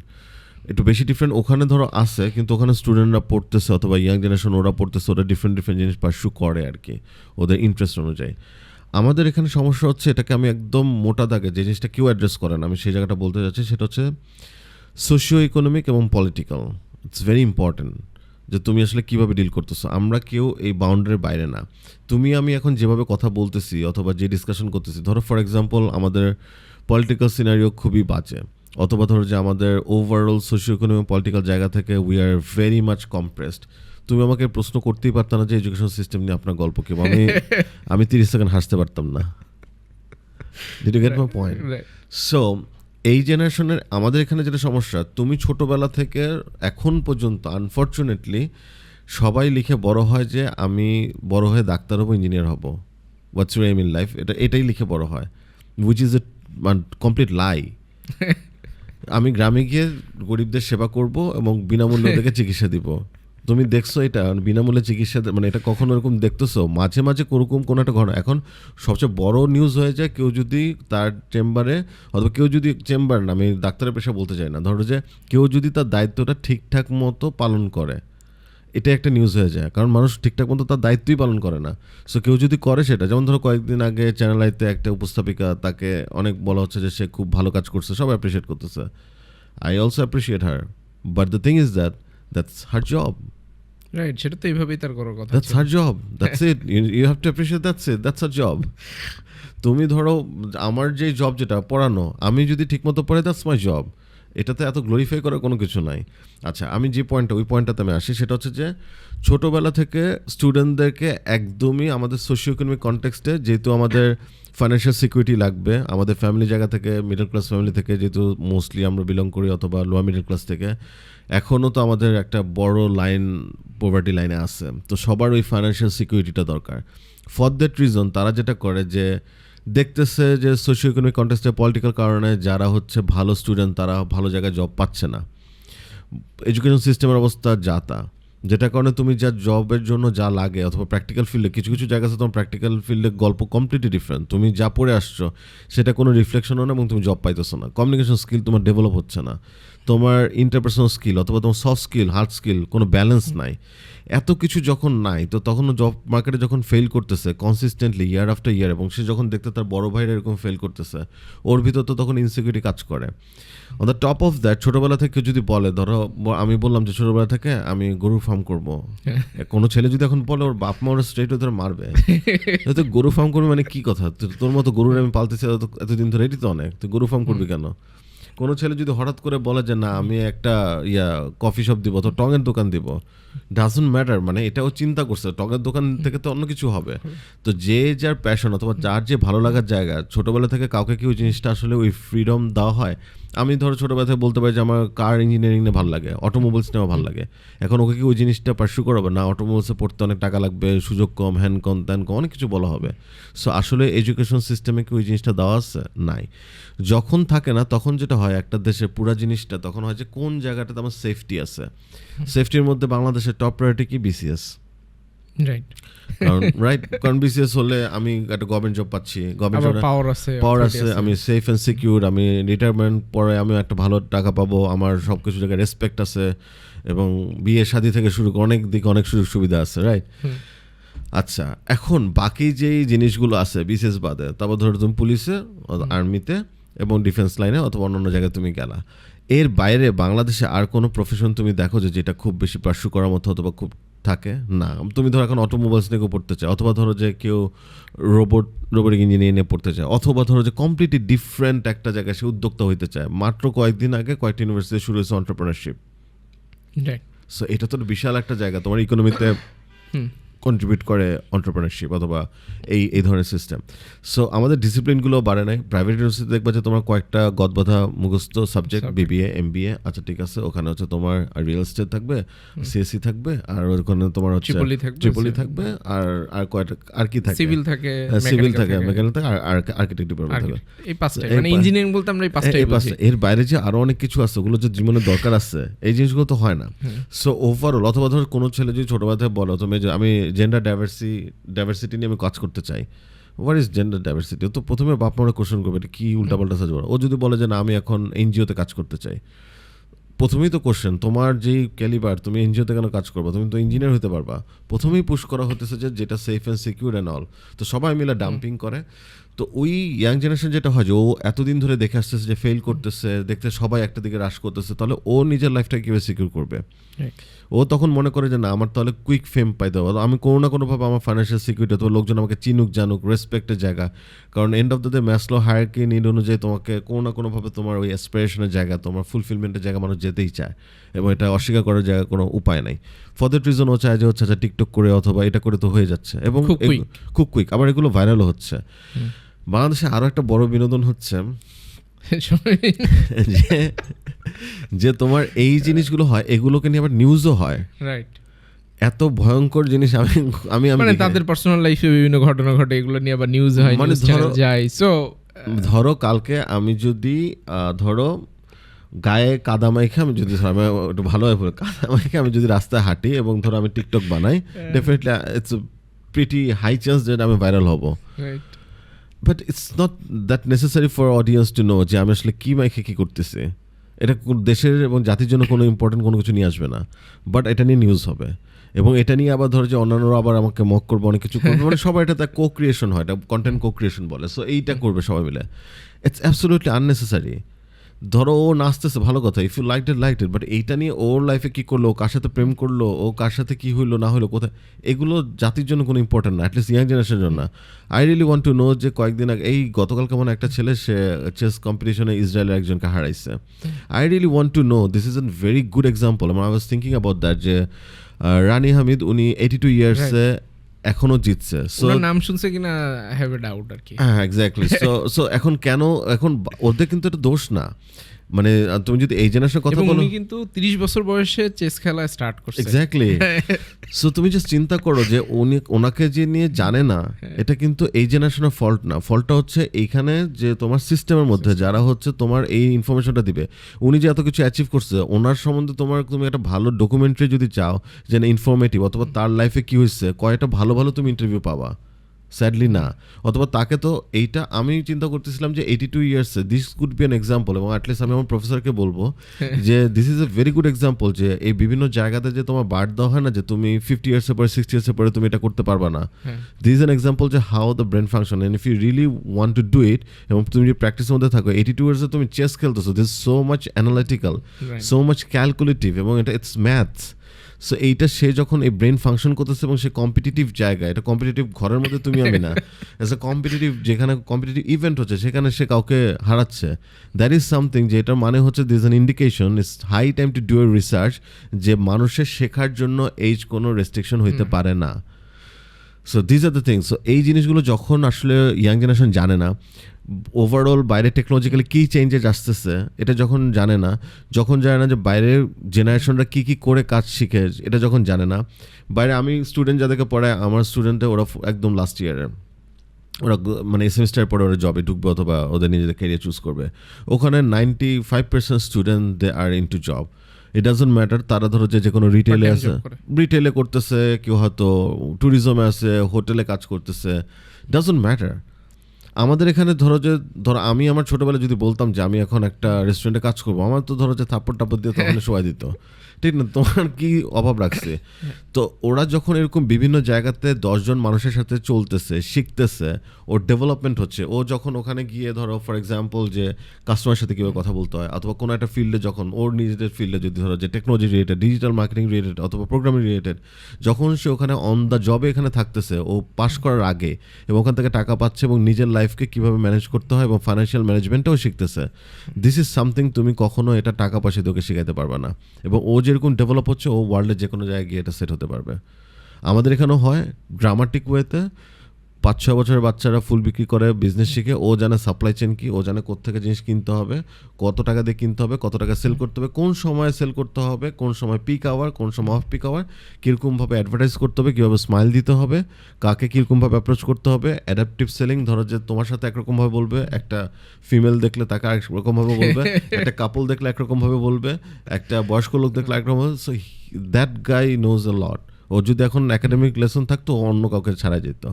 একটু বেশি ডিফারেন্ট ওখানে ধরো আছে, কিন্তু ওখানে স্টুডেন্টরা পড়তেছে অথবা ইয়াং জেনারেশন ওরা পড়তেছে, ওরা ডিফারেন্ট জিনিস পার্সু করে আর কি ওদের ইন্টারেস্ট অনুযায়ী। আমাদের এখানে সমস্যা হচ্ছে, এটাকে আমি একদম মোটা দাগে যে জিনিসটা কেউ অ্যাড্রেস করে না, আমি সেই জায়গাটা বলতে যাচ্ছি, সেটা হচ্ছে সোশিও ইকোনমিক এবং পলিটিক্যাল। ইটস ভেরি ইম্পর্টেন্ট যে তুমি আসলে কীভাবে ডিল করতেছো। আমরা কেউ এই বাউন্ডারির বাইরে না। তুমি আমি এখন যেভাবে কথা বলতেছি অথবা যে ডিসকাশন করতেছি, ধরো ফর এক্সাম্পল আমাদের পলিটিক্যাল সিনারিও খুবই বাজে, অথবা ধরো যে আমাদের ওভারঅল সোশিও ইকোনমিক পলিটিক্যাল জায়গা থেকে we are very much compressed. তুমি আমাকে প্রশ্ন করতেই পারতাম না যে এডুকেশন সিস্টেম নিয়ে আপনার গল্প কি, আমি 30 সেকেন্ড হাসতে পারতাম না। Did you get my point? So এই জেনারেশনের আমাদের এখানে যেটা সমস্যা, তুমি ছোটোবেলা থেকে এখন পর্যন্ত আনফর্চুনেটলি সবাই লিখে বড় হয় যে আমি বড় হয়ে ডাক্তার হবো, ইঞ্জিনিয়ার হব, what's your aim in life, এটাই লিখে বড় হয়, which is a complete lie. আমি গ্রামে গিয়ে গরিবদের সেবা করব এবং বিনামূল্যে ওদেরকে চিকিৎসা দিব। তুমি দেখছো এটা বিনামূল্যে চিকিৎসা, মানে এটা কখনো এরকম দেখতেছো? মাঝে মাঝে কোরকম কোনো একটা ঘটনা। এখন সবচেয়ে বড় নিউজ হয়ে যায় কেউ যদি তার চেম্বারে, অথবা কেউ যদি চেম্বার না, আমি ডাক্তারের পেশা বলতে চাই না, ধরো যে কেউ যদি তার দায়িত্বটা ঠিকঠাক মতো পালন করে, এটা একটা নিউজ হয়ে যায়, কারণ মানুষ ঠিকঠাক মতো তার দায়িত্বই পালন করে না। সো কেউ যদি করে সেটা, যেমন ধরো কয়েকদিন আগে চ্যানেল আইতে একটা উপস্থাপিকা, তাকে অনেক বলা হচ্ছে যে সে খুব ভালো কাজ করছে, সব অ্যাপ্রিসিয়েট করতেছে। I also appreciate her, but the thing is that's her job. Right, সেটা তো এইভাবেই তার করার কথা। That's her job, that's it, you have to appreciate that's her job. তুমি ধরো আমার যে জব যেটা পড়ানো, আমি যদি ঠিকমতো পড়ে দ্যাটস মাই জব। এটাতে এত গ্লোরিফাই করার কোনো কিছু নাই। আচ্ছা, আমি যে ওই পয়েন্টটাতে আমি আসি, সেটা হচ্ছে যে ছোটোবেলা থেকে স্টুডেন্টদেরকে একদমই আমাদের সোশিও ইকোনমিক কনটেক্সটে, যেহেতু আমাদের ফাইন্যান্সিয়াল সিকিউরিটি লাগবে, আমাদের ফ্যামিলি জায়গা থেকে, মিডল ক্লাস ফ্যামিলি থেকে যেহেতু মোস্টলি আমরা বিলং করি, অথবা লোয়ার মিডল ক্লাস থেকে, এখনও তো আমাদের একটা বড় লাইন পভার্টি লাইনে আছে, তো সবার ওই ফাইন্যান্সিয়াল সিকিউরিটিটা দরকার। ফর দ্যাট রিজন তারা যেটা করে যে দেখতেছে যে সোশিও ইকোনমিক কন্টেক্সটে পলিটিক্যাল কারণে যারা হচ্ছে ভালো স্টুডেন্ট তারা ভালো জায়গায় জব পাচ্ছে না, এডুকেশন সিস্টেমের অবস্থা যা তা, যেটা কারণে তুমি যা জবের জন্য যা লাগে, অথবা প্র্যাকটিক্যাল ফিল্ডে কিছু কিছু জায়গা আছে তোমার প্র্যাকটিক্যাল ফিল্ডে গল্প কমপ্লিটলি ডিফারেন্ট, তুমি যা পড়ে আসছো সেটা কোনো রিফ্লেকশনও না, এবং তুমি জব পাইতেছো না, কমিউনিকেশন স্কিল তোমার ডেভেলপ হচ্ছে না, তোমার ইন্টারপার্সোনাল স্কিল অথবা তোমার সফট স্কিল, হার্ড স্কিল কোনো ব্যালেন্স নাই। এত কিছু যখন নাই, তো তখন জব মার্কেটে যখন ফেল করতেছে কনসিস্টেন্টলি ইয়ার আফটার ইয়ার, এবং সে যখন দেখতে তার বড় ভাইরা এরকম ফেল করতেছে, ওর ভিতর তো তখন ইনসিকিউরিটি কাজ করে। On the top of that, ছোটোবেলা থেকে যদি বলে, ধরো আমি বললাম যে ছোটোবেলা থেকে আমি গরু ফার্ম করবো, কোনো ছেলে যদি এখন বলে, ওর বাপ মা ওরা স্ট্রেট ধরে মারবে। তো গরু ফার্ম করবি মানে কি কথা? তোর মতো গরুর আমি পালতেছি এতদিন ধরে, এটি তো অনেক, তুই গরু ফার্ম করবি কেন? কোনো ছেলে যদি হঠাৎ করে বলে যে না আমি একটা কফি শপ দিব, তো টঙের দোকান দিব, ডাজন্ট ম্যাটার, মানে এটাও চিন্তা করছে টঙের দোকান থেকে তো অন্য কিছু হবে। তো যে যার প্যাশন অথবা যার যে ভালো লাগার জায়গা, ছোটোবেলা থেকে কাউকে কি ওই জিনিসটা আসলে ওই ফ্রিডম দেওয়া হয়? আমি ধরো ছোটোবেলা থেকে বলতে পারি যে আমার কার ইঞ্জিনিয়ারিং নিয়ে ভালো লাগে, অটোমোবাইলস নিয়ে ভালো লাগে, এখন ওকে কি ওই জিনিসটা পার্সু করাবে? না, অটোমোবাইলসে পড়তে অনেক টাকা লাগবে, সুযোগ কম, হ্যান কম, ত্যান কম, অনেক কিছু বলা হবে। সো আসলে এডুকেশন সিস্টেমে কি ওই জিনিসটা দেওয়া আছে? নাই। যখন থাকে না, তখন যেটা হয় একটা দেশের পুরা জিনিসটা তখন হয় যে কোন জায়গাটাতে আমার সেফটি আছে। সেফটির মধ্যে বাংলাদেশের টপ প্রায়োরিটি কি? বিসিএস। কারণ বিসিএস হলে আমি একটা গভর্নমেন্ট জব পাচ্ছি, গভর্নমেন্ট পাওয়ার আছে, আমি সেফ অ্যান্ড সিকিউর, আমি রিটায়ারমেন্ট পরে আমি একটা ভালো টাকা পাবো, আমার সব কিছু জায়গায় রেসপেক্ট আছে, এবং বিয়ে শাদী থেকে শুরু করে অনেক দিকে অনেক সুযোগ সুবিধা আছে, রাইট? আচ্ছা, এখন বাকি যেই জিনিসগুলো আছে বিসিএস বাদে, তারপর ধরো তুমি পুলিশে, আর্মিতে এবং ডিফেন্স লাইনে অথবা অন্যান্য জায়গায় তুমি গেলা, এর বাইরে বাংলাদেশে আর কোনো প্রফেশন তুমি দেখো যে যেটা খুব বেশি পার্সু করার মতো অথবা খুব থাকে না? তুমি ধরো এখন অটোমোবাইলস নিয়ে পড়তে চাও, অথবা ধরো যে কেউ রোবোটিক ইঞ্জিনিয়ারিং নিয়ে পড়তে চায়, অথবা ধরো যে কমপ্লিটলি ডিফারেন্ট একটা জায়গায় সে উদ্যোক্তা হইতে চায়। মাত্র কয়েকদিন আগে কয়েকটা ইউনিভার্সিটি শুরু হয়েছে এন্টারপ্রেনারশিপ। সো এটা তো বিশাল একটা জায়গা, তোমার ইকোনমিতে কন্ট্রিবিউট করে এন্টারপ্রেনারশিপ অথবা এই ধরনের সিস্টেম। সো আমাদের ডিসিপ্লিনগুলো বাড়ে নাই। প্রাইভেট ইউনিভার্সিটি দেখবা যে তোমার কয়েকটা গদবাধা মুখস্থ সাবজেক্ট, বিবিএ, এমবিএ, আচ্ছা ঠিক আছে, ওখানে হচ্ছে তোমার রিয়েল এস্টেট থাকবে, সিএসসি থাকবে, আর ওখানে তোমার হচ্ছে ট্রিপলি থাকবে, আর কয়েকটা আর কি থাকে, সিভিল থাকে, মেকানিক্যাল থাকে, আর আর্কিটেক্ট ডিপার্টমেন্ট থাকবে। এই পাঁচটা, মানে ইঞ্জিনিয়ারিং বলতে আমরা এই পাঁচটাই বুঝি। এর বাইরে যে আরো অনেক কিছু আছে, ওগুলো যে জীবনে দরকার আছে, এই জিনিসগুলো তো হয় না। সো ওভারঅল, অথবা ধর কোনো ছেলে যদি ছোটবেলা থেকে বলো তুমি আমি জেন্ডার ডাইভার্সিটি নিয়ে আমি কাজ করতে চাই, হোয়াট ইজ জেন্ডার ডাইভার্সিটি? তো প্রথমে বাপ মারা কোশ্চেন করবে কি উল্টাপাল্টা সাজ। ও যদি বলে যে না আমি এখন এনজিওতে কাজ করতে চাই, প্রথমেই তো কোশ্চেন, তোমার যেই ক্যালিবার, তুমি এনজিওতে কেন কাজ করবা, তুমি তো ইঞ্জিনিয়ার হতে পারবা। প্রথমেই পুশ করা হতেছে যে যেটা safe and secure and all, তো সবাই মিলে ডাম্পিং করে। তো ওই ইয়াং জেনারেশন যেটা হয় যে ও এতদিন ধরে দেখে আসতেছে যে ফেল করতেছে, দেখতে সবাই একটা দিকে রাশ করতেছে, তাহলে ও নিজের লাইফটা কীভাবে সিকিউর করবে? ও তখন মনে করে যে না, আমার তাহলে কুইক ফেম পাইতে হবে, আমি কোনো না কোনোভাবে আমার ফাইন্যান্সিয়াল সিকিউরিটি অথবা লোকজন আমাকে চিনুক জানুক, রেসপেক্টের জায়গা। কারণ and of the day Maslow hierarchy need অনুযায়ী তোমাকে কোনো না কোনোভাবে তোমার ওই অ্যাসপিরেশনের জায়গা, তোমার ফুলফিলমেন্টের জায়গা মানুষ যেতেই চায়, এবং এটা অস্বীকার করার জায়গা কোনো উপায় নাই। ফর দ্যাট রিজন ও চায় যে হচ্ছে আচ্ছা টিকটক করে অথবা এটা করে তো হয়ে যাচ্ছে, এবং খুব কুইক, আবার এগুলো ভাইরালও হচ্ছে। বাংলাদেশে আরও একটা বড় বিনোদন হচ্ছে যে তোমার এই জিনিসগুলো হয়, এগুলোকে নিয়ে আবার নিউজও হয়। রাইট, এত ভয়ঙ্কর জিনিস আমি মানে তাদের পার্সোনাল লাইফে বিভিন্ন ঘটনা ঘটে, এগুলো নিয়ে আবার নিউজ হয়, মানে যায়। সো ধরো কালকে আমি যদি ধরো গায়ে কাদা মাইখে, আমি যদি একটু ভালোভাবে বলি, কাদা মাইখে আমি যদি রাস্তায় হাঁটি এবং ধরো আমি টিকটক বানাই, definitely it's pretty high chance যে আমি ভাইরাল হব। But it's not that necessary for audience to know যে আমি আসলে কী মাইখে কী করতেছি। এটা দেশের এবং জাতির জন্য কোনো ইম্পর্টেন্ট কোনো কিছু নিয়ে আসবে না, বাট এটা নিয়ে নিউজ হবে, এবং এটা নিয়ে আবার ধরো যে অন্যান্যরা আবার আমাকে মক করবে, অনেক কিছু করবে, মানে সবাই এটা কো ক্রিয়েশন হয়, এটা কন্টেন্ট কো ক্রিয়েশন বলে। সো এইটা করবে সবাই মিলে, ইটস অ্যাবসলিউটলি আননেসেসারি। ধরো ও নাচতেছে, ভালো কথা, if you like it, but এইটা নিয়ে ওর লাইফে কী করলো, কার সাথে প্রেম করলো, ও কার সাথে কী হইলো না হইলো, কোথায়, এগুলো জাতির জন্য কোনো ইম্পর্টেন্ট না, অ্যাটলিস্ট ইয়াং জেনারেশনের জন্য। I really want two know যে কয়েকদিন আগে, এই গতকালকে মনে একটা ছেলে সে চেস কম্পিটিশনে ইসরায়েলের একজনকে হারাইছে। I really want to know, this is a very good example. I was thinking about that, যে রানি হামিদ, উনি 82 ইয়ার্সে এখনো জিতছে। সো নাম শুনছে কিনা হ্যাভ এ ডাউট আর কি। হ্যাঁ, এক্স্যাক্টলি। সো এখন কেন, এখন ওদের কিন্তু এটা দোষ না, মানে তুমি যদি এই জেনারেশনের কথা বলো, উনি কিন্তু 30 বছর বয়সে চেস খেলা স্টার্ট করছে। এক্স্যাক্টলি। সো তুমি জাস্ট চিন্তা করো যে ওনাকে যে নিয়ে জানে না, এটা কিন্তু এই জেনারেশনের ফল্ট না, ফল্টটা হচ্ছে এইখানে যে তোমার সিস্টেমের মধ্যে যারা হচ্ছে তোমার এই ইনফরমেশনটা দিবে। উনি যে এত কিছু অ্যাচিভ করছে, ওনার সম্বন্ধে তুমি একটা ভালো ডকুমেন্টারি যদি চাও যে ইনফরমেটিভ, অথবা তার লাইফে কি হয়েছে, কয়টা ভালো ভালো তুমি ইন্টারভিউ পাবা? স্যাডলি না। অথবা তাকে তো এইটা আমি চিন্তা করতেছিলাম যে 82 ইয়ার্সে this could be an example, এবং অ্যাটলিস্ট আমি আমার প্রফেসরকে বলবো যে this is a very good example, যে এই বিভিন্ন জায়গাতে যে তোমার বার্থ দেওয়া হয় না, যে তুমি 50 ইয়ার্সের পরে 60 ইয়ার্সের পরে তুমি এটা করতে পারবা না। দিস ইজ অ্যান এক্সাম্পল যে how the brain function, and if you really want to do it, এবং তুমি যে প্র্যাকটিসের মধ্যে থাকো, 82 ইয়ার্সে তুমি চেস খেলতেছো, this so much analytical, so much calculative, এবং এটা ইটস ম্যাথস। সো এইটা সে যখন এই ব্রেন ফাংশন করতেছে, এবং সে কম্পিটিটিভ জায়গা, এটা কম্পিটিটিভ ঘরের মধ্যে তুমি আমি না, এজ এ কম্পিটিটিভ, যেখানে কম্পিটিটিভ ইভেন্ট হচ্ছে সেখানে সে কাউকে হারাচ্ছে, দ্যাট ইজ সামথিং, যে এটার মানে হচ্ছে this an indication, it's high time to do a research, যে মানুষের শেখার জন্য এইজ কোনো রেস্ট্রিকশন হইতে পারে না। সো দিস আর দ্য থিংস। সো এই জিনিসগুলো যখন আসলে ইয়াং জেনারেশন জানে না, ওভারঅল বাইরে টেকনোলজিক্যালি কী চেঞ্জেস আসতেছে এটা যখন জানে না, যখন জানে না যে বাইরের জেনারেশনরা কী কী করে কাজ শিখে, এটা যখন জানে না, বাইরে আমি স্টুডেন্ট যাদেরকে পড়ায়, আমার স্টুডেন্টে ওরা একদম লাস্ট ইয়ারে, ওরা মানে সেমিস্টার পরে ওরা জবে ঢুকবে অথবা ওদের নিজেদের ক্যারিয়ার চুজ করবে, ওখানে 95% student they are into job. It doesn't matter তারা ধরো যে কোনো রিটেলে আছে, রিটেলে করতেছে, কেউ হয়তো ট্যুরিজমে আছে, হোটেলে কাজ করতেছে, ডাজন্ট ম্যাটার। আমাদের এখানে ধরো আমি আমার ছোটোবেলায় যদি বলতাম যে আমি এখন একটা রেস্টুরেন্টে কাজ করবো, আমার তো ধরো যে থাপ্পড় টাপ্পড় দিয়ে তখন সবাই দিত, ঠিক না? তোমার কি অভাব রাখছে? তো ওরা যখন এরকম বিভিন্ন জায়গাতে 10 জন মানুষের সাথে চলতেছে, শিখতেছে, ওর ডেভেলপমেন্ট হচ্ছে, ও যখন ওখানে গিয়ে ধরো ফর এক্সাম্পল যে কাস্টমারের সাথে কীভাবে কথা বলতে হয়, অথবা কোনো একটা ফিল্ডে যখন ওর নিজেদের ফিল্ডে যদি ধরো যে technology related, digital marketing related অথবা প্রোগ্রামিং রিলেটেড, যখন সে ওখানে অন দ্য জবে এখানে থাকতেছে, ও পাস করার আগে, এবং ওখান থেকে টাকা পাচ্ছে এবং নিজের লাইফকে কীভাবে ম্যানেজ করতে হয় এবং ফাইন্যান্সিয়াল ম্যানেজমেন্টটাও শিখতেছে, দিস ইজ সামথিং তুমি কখনো এটা টাকা পয়সা তোকে শেখাতে পারবে না। এবং ও যেরকম ডেভেলপ হচ্ছে, ও ওয়ার্ল্ডের যে কোনো জায়গায় গিয়ে এটা সেট হতে পারবে। আমাদের এখানেও হয় গ্রামাটিক ওয়েতে, 5-6 বছরের বাচ্চারা ফুল বিক্রি করে, বিজনেস শিখে, ও জানে সাপ্লাই চেন কি, ও জানে কোত্থেকে জিনিস কিনতে হবে, কত টাকা দিয়ে কিনতে হবে, কত টাকা সেল করতে হবে, কোন সময় সেল করতে হবে, কোন সময় পিক আওয়ার, কোন সময় অফ পিক আওয়ার, কীরকমভাবে অ্যাডভার্টাইজ করতে হবে, কীভাবে স্মাইল দিতে হবে, কাকে কীরকমভাবে অ্যাপ্রোচ করতে হবে, অ্যাডাপটিভ সেলিং, ধরো যে তোমার সাথে একরকমভাবে বলবে, একটা ফিমেল দেখলে তাকে একরকমভাবে বলবে, একটা কাপল দেখলে একরকমভাবে বলবে, একটা বয়স্ক লোক দেখলে একরকম। সো দ্যাট গাই নোজ আ লট। ও যদি এখন একাডেমিক লেসন থাকতো, অন্য কাউকে ছাড়া যেত।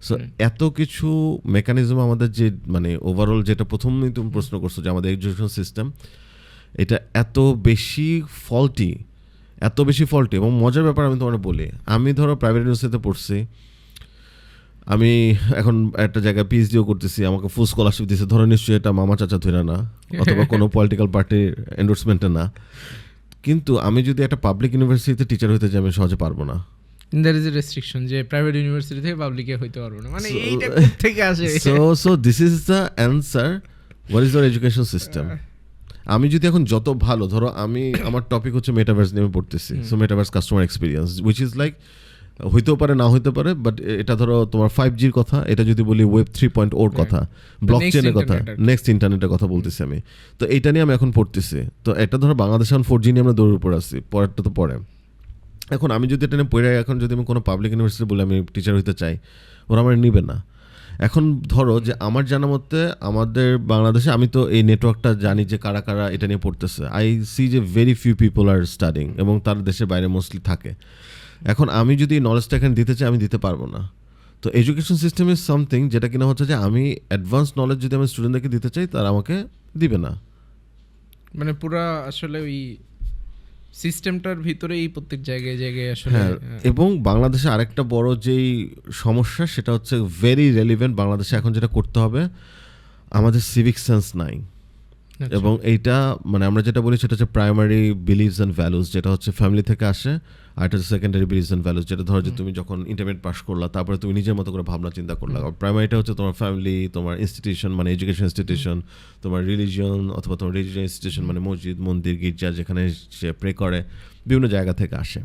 সো এত কিছু মেকানিজম আমাদের যে মানে ওভারঅল, যেটা প্রথমেই তুমি প্রশ্ন করছো যে আমাদের এডুকেশন সিস্টেম, এটা এত বেশি ফল্টি এবং মজার ব্যাপার আমি তোমার বলি, আমি ধরো প্রাইভেট ইউনিভার্সিটিতে পড়ছি, আমি এখন একটা জায়গায় পিএইচডিও করতেছি, আমাকে ফুল স্কলারশিপ দিচ্ছে, ধরো নিশ্চয়ই এটা মামা চাচা ধরে না অথবা কোনো পলিটিক্যাল পার্টির এন্ডোর্সমেন্টে না, কিন্তু আমি যদি একটা পাবলিক ইউনিভার্সিটিতে টিচার হতে যাই আমি সহজে পারবো না। there is a restriction যে প্রাইভেট ইউনিভার্সিটি থেকে পাবলিকে হইতে পারবো না, মানে এইটা থেকে আসে। so this is the answer, what is your education system? আমি যদি এখন যত ভালো, ধরো আমি আমার টপিক হচ্ছে মেটাভার্স নিয়ে পড়তেছি, so metaverse customer experience which is like হইতেও পারে না হইতে পারে, বাট এটা ধরো তোমার 5Gর কথা, এটা যদি বলি ওয়েব 3.0 কথা, ব্লক চেনের কথা, নেক্সট ইন্টারনেটের কথা বলতেছি আমি, তো এইটা নিয়ে আমি এখন পড়তেছি। তো এটা ধরো বাংলাদেশ এখন 4G নিয়ে আমরা দৌড়ের উপর আসছি, পরেরটা তো পরে। এখন আমি যদি এটা নিয়ে পড়ে, এখন যদি আমি কোনো পাবলিক ইউনিভার্সিটি বলে আমি টিচার হইতে চাই, ওরা আমার নিবে না। এখন ধরো যে আমার জানা মতে আমাদের বাংলাদেশে, আমি তো এই নেটওয়ার্কটা জানি যে কারা কারা এটা নিয়ে পড়তেছে, আই সি যে very few people are studying, এবং তার দেশের বাইরে মোস্টলি থাকে। এখন আমি যদি নলেজটা এখানে দিতে চাই আমি দিতে পারবো না। তো এডুকেশন সিস্টেম ইজ সামথিং যেটা কিনা হচ্ছে যে আমি অ্যাডভান্স নলেজ যদি আমি স্টুডেন্টদেরকে দিতে চাই তারা আমাকে দিবে না, মানে পুরা আসলে ওই সিস্টেমটার ভিতরেই প্রত্যেক জায়গায় জায়গায় আসলে। এবং বাংলাদেশে আরেকটা বড় যেই সমস্যা সেটা হচ্ছে ভেরি রেলিভেন্ট, বাংলাদেশে এখন যেটা করতে হবে, আমাদের সিভিক সেন্স নাই। এবং এইটা মানে আমরা যেটা বলি সেটা হচ্ছে প্রাইমারি বিলিভস অ্যান্ড ভ্যালুস, যেটা হচ্ছে ফ্যামিলি থেকে আসে, আর এটা হচ্ছে সেকেন্ডারি বিলিভস অ্যান্ড ভ্যালুস, যেটা ধরো যে তুমি যখন ইন্টারমিডিয়েট পাস করলা তারপরে তুমি নিজের মতো করে ভাবনা চিন্তা করলা। প্রাইমারিটা হচ্ছে তোমার ফ্যামিলি, তোমার ইনস্টিটিউশন মানে এডুকেশন ইনস্টিটিউশন, তোমার রিলিজিয়ন অথবা তোমার রিলিজিয়ান ইনস্টিটিউশন মানে মসজিদ, মন্দির, গির্জা, যেখানে সে প্রে করে, বিভিন্ন জায়গা থেকে আসে।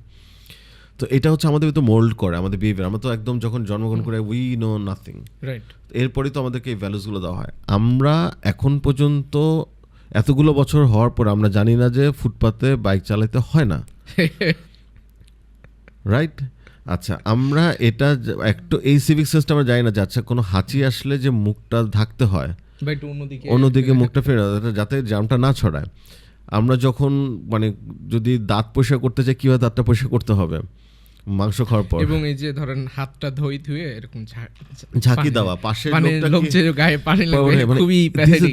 তো এটা হচ্ছে আমাদের তো মোল্ড করে আমাদের বিহেভিয়ার। আমরা তো একদম যখন জন্মগ্রহণ করে উই নো নাথিং, রাইট, এরপরেই তো আমাদেরকে এই ভ্যালুসগুলো দেওয়া হয়। আমরা এখন পর্যন্ত এতগুলো বছর হওয়ার পর আমরা জানি না যে ফুটপাতে বাইক চালাতে হয় না, রাইট? আচ্ছা, আমরা এটা একটু এই সিভিক সেন্সটা আমরা জানি না যে আচ্ছা কোনো হাঁচি আসলে যে মুখটা ঢাকতে হয়, অন্যদিকে মুখটা ফেরা যাতে জামটা না ছড়ায়। আমরা যখন মানে যদি দাঁত পরিষ্কার করতে চাই কীভাবে দাঁতটা পরিষ্কার করতে হবে মাংস খাওয়ার পর, এবং এই যে ধরেন হাতটা ধুয়ে এরকম ঝাঁকি দেওয়া, পাশের লোক যে গায়ে পানি লাগবে, খুবই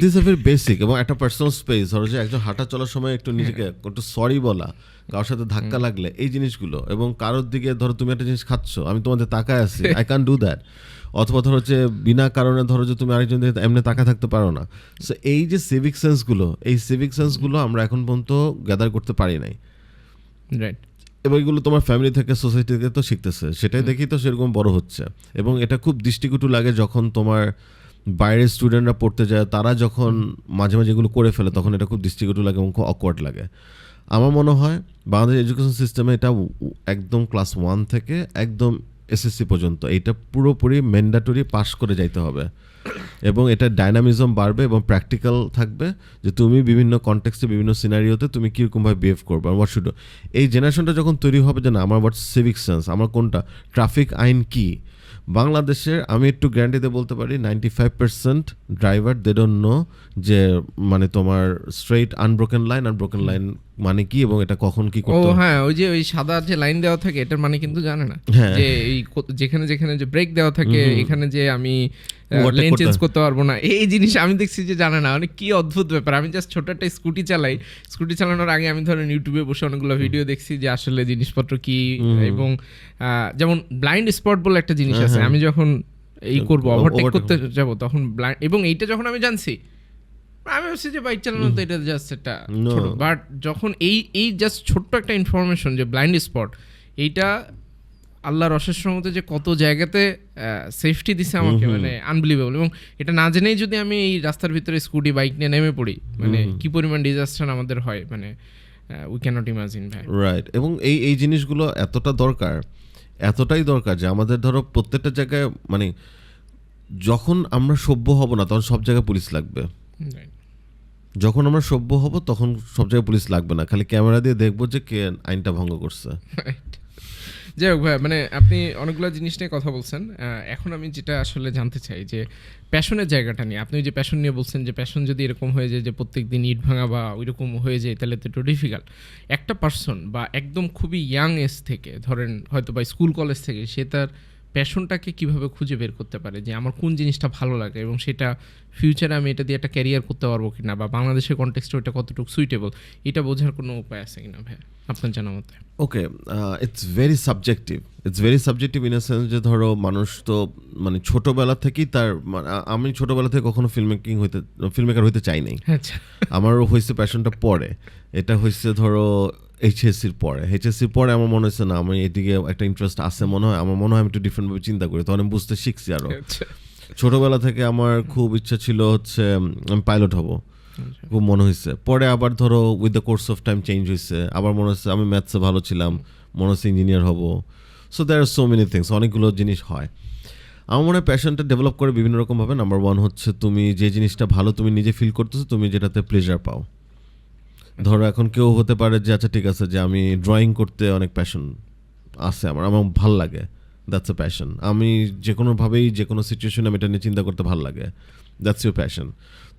দিস ইজ ভেরি বেসিক। এবং একটা পার্সোনাল স্পেস, ধরো যে একজন হাঁটা চলার সময় একটু নিজেকে একটু সরি বলা, কারোর সাথে ধাক্কা লাগলে এই জিনিসগুলো, এবং কারোর দিকে ধরো তুমি একটা জিনিস খাচ্ছ, আমি তোমাদের তাকায় আছি, আই ক্যান ডু দ্যাট, অথবা ধরো যে বিনা কারণে ধরো যে তুমি আরেকজন দিকে এমনি তাকা থাকতে পারো না। সো এই যে সিভিক সেন্সগুলো, এই সিভিক সেন্সগুলো আমরা এখন পর্যন্ত গ্যাদার করতে পারি নাই, রাইট? এবং এগুলো তোমার ফ্যামিলি থেকে সোসাইটি থেকে তো শিখতেছে, সেটাই দেখি তো সেরকম বড় হচ্ছে। এবং এটা খুব দৃষ্টিকটু লাগে যখন তোমার বাইরের স্টুডেন্টরা পড়তে যায়, তারা যখন মাঝে মাঝে এগুলো করে ফেলে, তখন এটা খুব দৃষ্টিকটু লাগে এবং খুব অকওয়ার্ড লাগে। আমার মনে হয় বাংলাদেশ এডুকেশন সিস্টেমে এটা একদম ক্লাস 1 থেকে একদম এসএসসি পর্যন্ত এটা পুরোপুরি ম্যান্ডেটরি পাস করে যাইতে হবে, এবং এটা ডাইনামিজম বাড়বে এবং প্র্যাকটিক্যাল থাকবে যে তুমি বিভিন্ন কনটেক্সটে বিভিন্ন সিনারিওতে তুমি কীরকমভাবে বিহেভ করবে। হোয়াট শুড এই জেনারেশনটা যখন তৈরি হবে যে না আমার হোয়াট সিভিক সেন্স, আমার কোনটা ট্রাফিক আইন কি। বাংলাদেশের আমি একটু গ্যারান্টিতে বলতে পারি 95% ড্রাইভার দে ডোন্ট নো যে মানে তোমার স্ট্রেইট আনব্রোকেন লাইন মানে কি এবং এটা কখন কি করতে হয়। হ্যাঁ, ওই যে ওই সাদা যে লাইন দেওয়া থাকে এটার মানে কিন্তু জানে না যে এই যেখানে যেখানে যে ব্রেক দেওয়া থাকে এখানে যে আমি লেন চেঞ্জ করতে পারবো না, এই জিনিস আমি দেখছি যে জানে না। মানে কি অদ্ভুত ব্যাপার। আমি জাস্ট ছোট একটা স্কুটি চালানোর আগে আমি ধরেন ইউটিউবে বসে অনেকগুলো ভিডিও দেখছি যে আসলে জিনিসপত্র কি, এবং যেমন ব্লাইন্ড স্পট বলে একটা জিনিস আছে। আমি যখন এই করবো ওভারটেক করতে যাব তখন ব্লাইন্ড, এবং এইটা যখন আমি জানছি আমি ভাবছি যে বাইক চালানো তো এটা জাস্ট একটা ছোট, বাট যখন এই জাস্ট ছোট্ট একটা ইনফরমেশন যে ব্লাইন্ড স্পট, এইটা আল্লাহর অশেষ রহমতে যে কত জায়গাতে সেফটি দিছে আমাকে, মানে আনবিলিভেবল। এবং এটা না জেনেই যদি আমি এই রাস্তার ভিতরে স্কুটি বাইক নিয়ে নেমে পড়ি, মানে কি পরিমাণ ডিজাস্টার আমাদের হয়, মানে উই ক্যানট ইমাজিন, ভাই। রাইট। এবং এই জিনিসগুলো এতটাই দরকার যে আমাদের ধরো প্রত্যেকটা জায়গায় মানে যখন আমরা সভ্য হব না তখন সব জায়গায় পুলিশ লাগবে, যখন আমরা সভ্য হব তখন সব জায়গায় পুলিশ লাগবে না, খালি ক্যামেরা দিয়ে দেখবো যে কে আইনটা ভঙ্গ করছে। যাই হোক ভাই, মানে আপনি অনেকগুলো জিনিস নিয়ে কথা বলছেন। এখন আমি যেটা আসলে জানতে চাই যে প্যাশনের জায়গাটা নিয়ে, আপনি যে প্যাশন নিয়ে বলছেন যে প্যাশন যদি এরকম হয়ে যায় যে প্রত্যেক দিন ইট ভাঙা বা ওইরকম হয়ে যায় তাহলে তো একটু ডিফিকাল্ট। একটা পার্সন বা একদম খুবই ইয়াং এজ থেকে ধরেন হয়তো বা স্কুল কলেজ থেকে সে তার প্যাশনটাকে কিভাবে খুঁজে বের করতে পারে যে আমার কোন জিনিসটা ভালো লাগে এবং সেটা ফিউচারে আমি এটা দিয়ে একটা ক্যারিয়ার করতে পারবো কিনা বা বাংলাদেশের কনটেক্সটে ওটা কতটুকু সুইটেবল, এটা বোঝার কোনো উপায় আছে কিনা ভাই আপনার জানা মতে? Okay, it's very subjective in a sense যে ধরো মানুষ তো মানে ছোটোবেলা থেকেই তার আমি ছোটোবেলা থেকে কখনো ফিল্মমেকার হইতে চাই নাই। আচ্ছা, আমারও হয়েছে প্যাশনটা পরে, এটা হয়েছে ধরো এইচএসসির পরে আমার মনে হচ্ছে না আমি এদিকে একটা ইন্টারেস্ট আছে মনে হয়, আমার মনে হয় আমি একটু ডিফারেন্টভাবে চিন্তা করি, তখন আমি বুঝতে শিখছি আরও। আচ্ছা, ছোটোবেলা থেকে আমার খুব ইচ্ছা ছিল হচ্ছে আমি পাইলট হব, খুব মনে হয়েছে। পরে আবার ধরো with the course of time change হয়েছে, আবার মনে হচ্ছে আমি ম্যাথসে ভালো ছিলাম, মনে হচ্ছে ইঞ্জিনিয়ার হব। So there are so many things, অনেকগুলো জিনিস হয়। আমার মনে হয় প্যাশনটা ডেভেলপ করে বিভিন্ন রকমভাবে। নাম্বার ওয়ান হচ্ছে তুমি যে জিনিসটা ভালো তুমি নিজে ফিল করতেছো, তুমি যেটাতে প্লেজার পাও। ধরো এখন কেউ হতে পারে যে আচ্ছা ঠিক আছে যে আমি ড্রয়িং করতে অনেক প্যাশন আছে, আমার ভাল লাগে, দ্যাটস এ প্যাশন। আমি যে কোনোভাবেই যে কোনো সিচুয়েশনে আমি এটা নিয়ে চিন্তা করতে ভালো লাগে, দ্যাটস ইউর প্যাশন।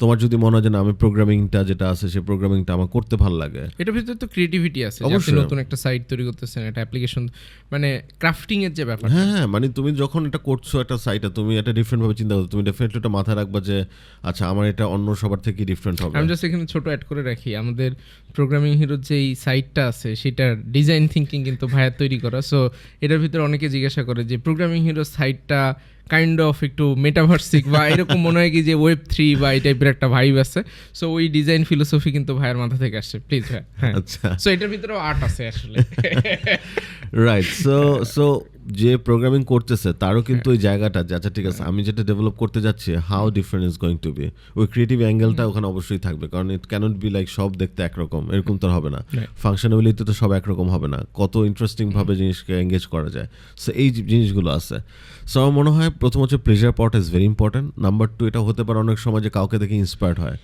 তোমার যদি মনে হয় যে না আমি প্রোগ্রামিংটা যেটা আছে সেই প্রোগ্রামিংটা আমার করতে ভালো লাগে, এটার ভিতরে তো ক্রিয়েটিভিটি আছে, যে আপনি অবশ্যই। নতুন একটা সাইট তৈরি করতেছেন, একটা অ্যাপ্লিকেশন, মানে ক্রাফটিং এর যে ব্যাপার। হ্যাঁ, মানে তুমি যখন এটা করছো একটা সাইটে, তুমি এটা ডিফারেন্টভাবে চিন্তা করছো, তুমি ডেফিনেটলি এটা মাথায় রাখবা যে আচ্ছা আমার এটা অন্য সবার থেকে ডিফারেন্ট হবে। আমি জাস্ট এখানে ছোট অ্যাড করে রাখি, আমাদের প্রোগ্রামিং হিরোর যে এই সাইটটা আছে সেটার ডিজাইন থিঙ্কিং কিন্তু ভাইয়া তৈরি করা। সো এটার ভিতরে অনেকে জিজ্ঞাসা করে যে প্রোগ্রামিং হিরোর সাইটটা কাইন্ড অফ একটু মেটাভার্সিক বা এরকম মনে হয় কি যে Web3 বা এই টাইপের একটা ভাইব আছে। সো ওই ডিজাইন ফিলোসফি কিন্তু ভাইয়ের মাথা থেকে আসছে, প্লিজ ভাই। হ্যাঁ, আচ্ছা, সো এটার ভিতরেও আর্ট আছে আসলে। রাইট। সো যে প্রোগ্রামিং করতেছে তারও কিন্তু ওই জায়গাটা যে আচ্ছা ঠিক আছে আমি যেটা ডেভেলপ করতে যাচ্ছি how different is going to be, ওই ক্রিয়েটিভ অ্যাঙ্গেলটা ওখানে অবশ্যই থাকবে, কারণ ইট ক্যানট বি লাইক সব দেখতে একরকম, এরকম তো হবে না। ফাংশনাবিলিটি তো সব একরকম হবে না, কত ইন্টারেস্টিংভাবে জিনিসকে এঙ্গেজ করা যায়। সো এই জিনিসগুলো আছে। সো আমার মনে হয় প্রথম হচ্ছে pleasure part is very important. Number two, এটা হতে পারে অনেক সময় যে কাউকে দেখে ইন্সপায়ার্ড হয়,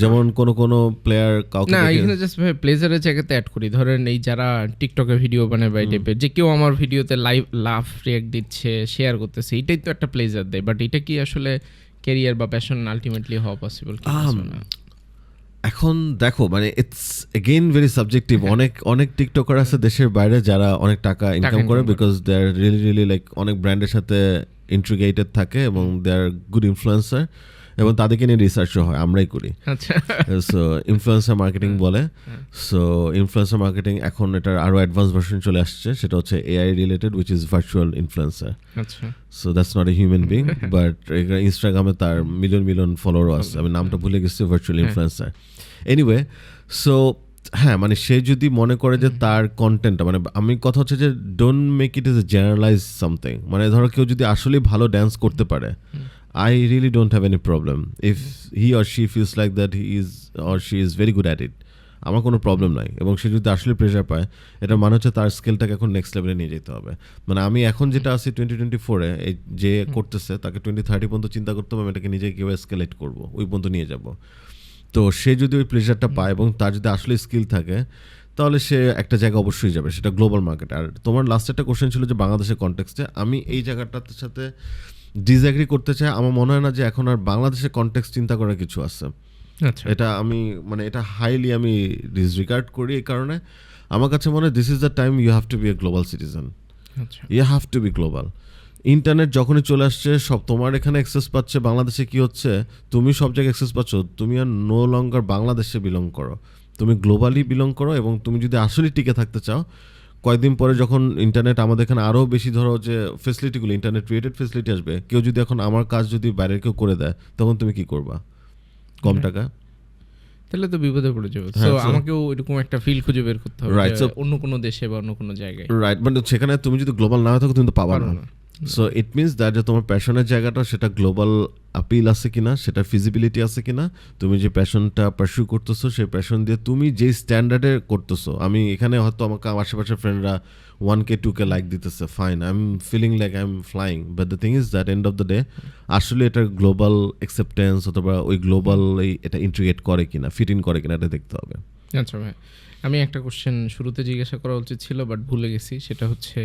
যেমন কোনো প্লেয়ার কাউকে না, দেখে। এখানে জাস্ট ভাই প্লেজারের জায়গাতে অ্যাড করি, ধরেন এই যারা টিকটকে ভিডিও বানায় বা এই টাইপের, যে কেউ আমার ভিডিওতে লাভ রিয়াক্ট দিচ্ছে, শেয়ার করতেছে, এটাই তো একটা প্লেজার দেয়। বাট এটা কি আসলে ক্যারিয়ার বা প্যাশন আলটিমেটলি হওয়া পসিবল কি না? এখন দেখো মানে ইটস এগেইন ভেরি সাবজেক্টিভ। অনেক টিকটকার আছে দেশের বাইরে যারা অনেক টাকা ইনকাম করে, because they are really like অনেক ব্র্যান্ডের সাথে ইন্ট্রিগেটেড থাকে এবং দে আর গুড ইনফ্লুয়েন্সার, এবং তাদেরকে নিয়ে রিসার্চও হয়, আমরাই করি। আচ্ছা, সো ইনফ্লুয়েন্সার মার্কেটিং বলে। সো ইনফ্লুয়েন্সার মার্কেটিং এখন এটার আরও অ্যাডভান্স ভার্সন চলে আসছে, সেটা হচ্ছে AI related, which is virtual influencer. আচ্ছা, so that's not a human being, but ইনস্টাগ্রামে তার মিলিয়ন ফলোয়ারও আছে, আমি নামটা ভুলে গেছি, ভার্চুয়াল ইনফ্লুয়েন্সার। এনিওয়ে, সো হ্যাঁ মানে সে যদি মনে করে যে তার কন্টেন্টটা মানে আমি কথা হচ্ছে যে don't make it is a generalise something. মানে ধরো কেউ যদি আসলে ভালো ড্যান্স করতে পারে, I really don't have any problem if he or she feels like that he is or she is very good at it. আমার কোনো প্রবলেম নাই, এবং সে যদি আসলে প্রেশার পায় এটা মানে হচ্ছে তার স্কিলটাকে এখন নেক্সট লেভেলে নিয়ে যেতে হবে। মানে আমি এখন যেটা আছি 2024-এ যে করতেছে তাকে 2030 পর্যন্ত চিন্তা করতে হবে আমি এটাকে নিজে কীভাবে স্কেলেট করবো, ওই পর্যন্ত নিয়ে যাব। তো সে যদি ওই প্লেজারটা পায় এবং তার যদি আসলে স্কিল থাকে তাহলে সে একটা জায়গা অবশ্যই যাবে, সেটা গ্লোবাল মার্কেট। আর তোমার লাস্ট একটা কোশ্চেন ছিল যে বাংলাদেশের কনটেক্সটে, আমি এই জায়গাটার সাথে ডিসএগ্রি করতে চাই। আমার মনে হয় না যে এখন আর বাংলাদেশের কনটেক্সট চিন্তা করার কিছু আছে। আচ্ছা, এটা আমি মানে এটা হাইলি আমি ডিসরিগার্ড করি, এই কারণে আমার কাছে মনে হয় this is the time you have to be a global citizen, আচ্ছা, you have to be global. Internet যখনই চলে আসছে সব তোমার এখানে অ্যাক্সেস পাচ্ছে, বাংলাদেশে কি হচ্ছে তুমি সব জায়গায় অ্যাক্সেস পাচ্ছ, তুমি আর নো লঙ্গার বাংলাদেশে বিলং করো, তুমি গ্লোবালি বিলং করো। এবং তুমি যদি আসলে টিকে থাকতে চাও, কয়েকদিন পরে যখন ইন্টারনেট আমাদের এখানে আরও বেশি ধরো যে ফেসিলিটিগুলো ইন্টারনেট রিলেটেড ফেসিলিটি আসবে, কেউ যদি এখন আমার কাজ যদি বাইরের কেউ করে দেয় তখন তুমি কি করবা? কম টাকা, তাহলে তো বিপদে পড়ে যাবে। হ্যাঁ, সো so- আমাকেও এরকম একটা ফিল খুঁজে বের করতে হবে, Right, যে so- অন্য কোনো দেশে বা অন্য কোনো জায়গায় রাইট। মানে সেখানে তুমি যদি গ্লোবাল না হয়ে থাকো তুমি তো পাবা পারবো না। না। সো ইট মিনস দ্যাট যে তোমার প্যাশনের জায়গাটা সেটা গ্লোবাল আপিল আছে কিনা, সেটা ফিজিবিলিটি আছে কিনা, তুমি যে প্যাশনটা পারসিউ করতেছো সেই প্যাশন দিয়ে তুমি যে স্ট্যান্ডার্ডে করতেছো। আমি এখানে হয়তো আমাকে আমার আশেপাশের ফ্রেন্ডরা 1K 2K লাইক দিতেছে, fine, I am feeling like I am flying, but the thing is that end of the day আসলে এটা গ্লোবাল অ্যাকসেপ্টেন্স অথবা ওই গ্লোবাল এটা ইন্টিগ্রেট করে কিনা, ফিট ইন করে কিনা, এটা দেখতে হবে। আচ্ছা ভাই, আমি একটা কোশ্চেন শুরুতে জিজ্ঞাসা করা উচিত ছিল বাট ভুলে গেছি, সেটা হচ্ছে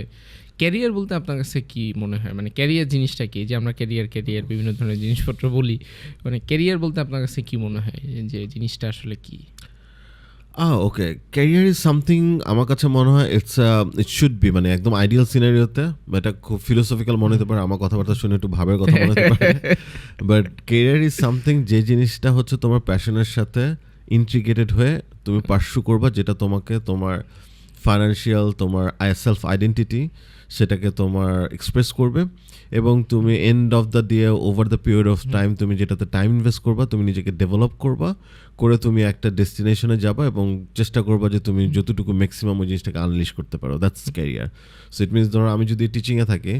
ক্যারিয়ার বলতে আপনার কাছে কি মনে হয়? মানে ক্যারিয়ার জিনিসটা কি? যে আমরা ক্যারিয়ার বিভিন্ন ধরনের জিনিসপত্র বলি, মানে ক্যারিয়ার বলতে আপনার কাছে কি মনে হয় যে জিনিসটা আসলে কি? ওকে, ক্যারিয়ার ইজ সামথিং আমার কাছে মনে হয় ইট শুড বি, মানে একদম আইডিয়াল সিনারিওতে, এটা খুব ফিলোসফিক্যাল মনে হতে পারে, আমার কথাবার্তা শুনে একটু ভাবের কথা মনে হতে পারে, বাট ক্যারিয়ার ইজ সামথিং যে জিনিসটা হচ্ছে তোমার প্যাশনের সাথে ইন্টিগ্রেটেড হয়ে তুমি পার্সু করবা, যেটা তোমাকে তোমার ফাইন্যান্সিয়াল, তোমার সেলফ আইডেন্টিটি সেটাকে তোমার এক্সপ্রেস করবে, এবং তুমি and of the day over the period of time তুমি যেটাতে টাইম ইনভেস্ট করবা, তুমি নিজেকে ডেভেলপ করবা, করে তুমি একটা ডেস্টিনেশনে যাবা এবং চেষ্টা করবা যে তুমি যতটুকু ম্যাক্সিমাম ওই জিনিসটাকে আনলিশ করতে পারো। That's career. So it means ধরো আমি যদি টিচিংয়ে থাকি,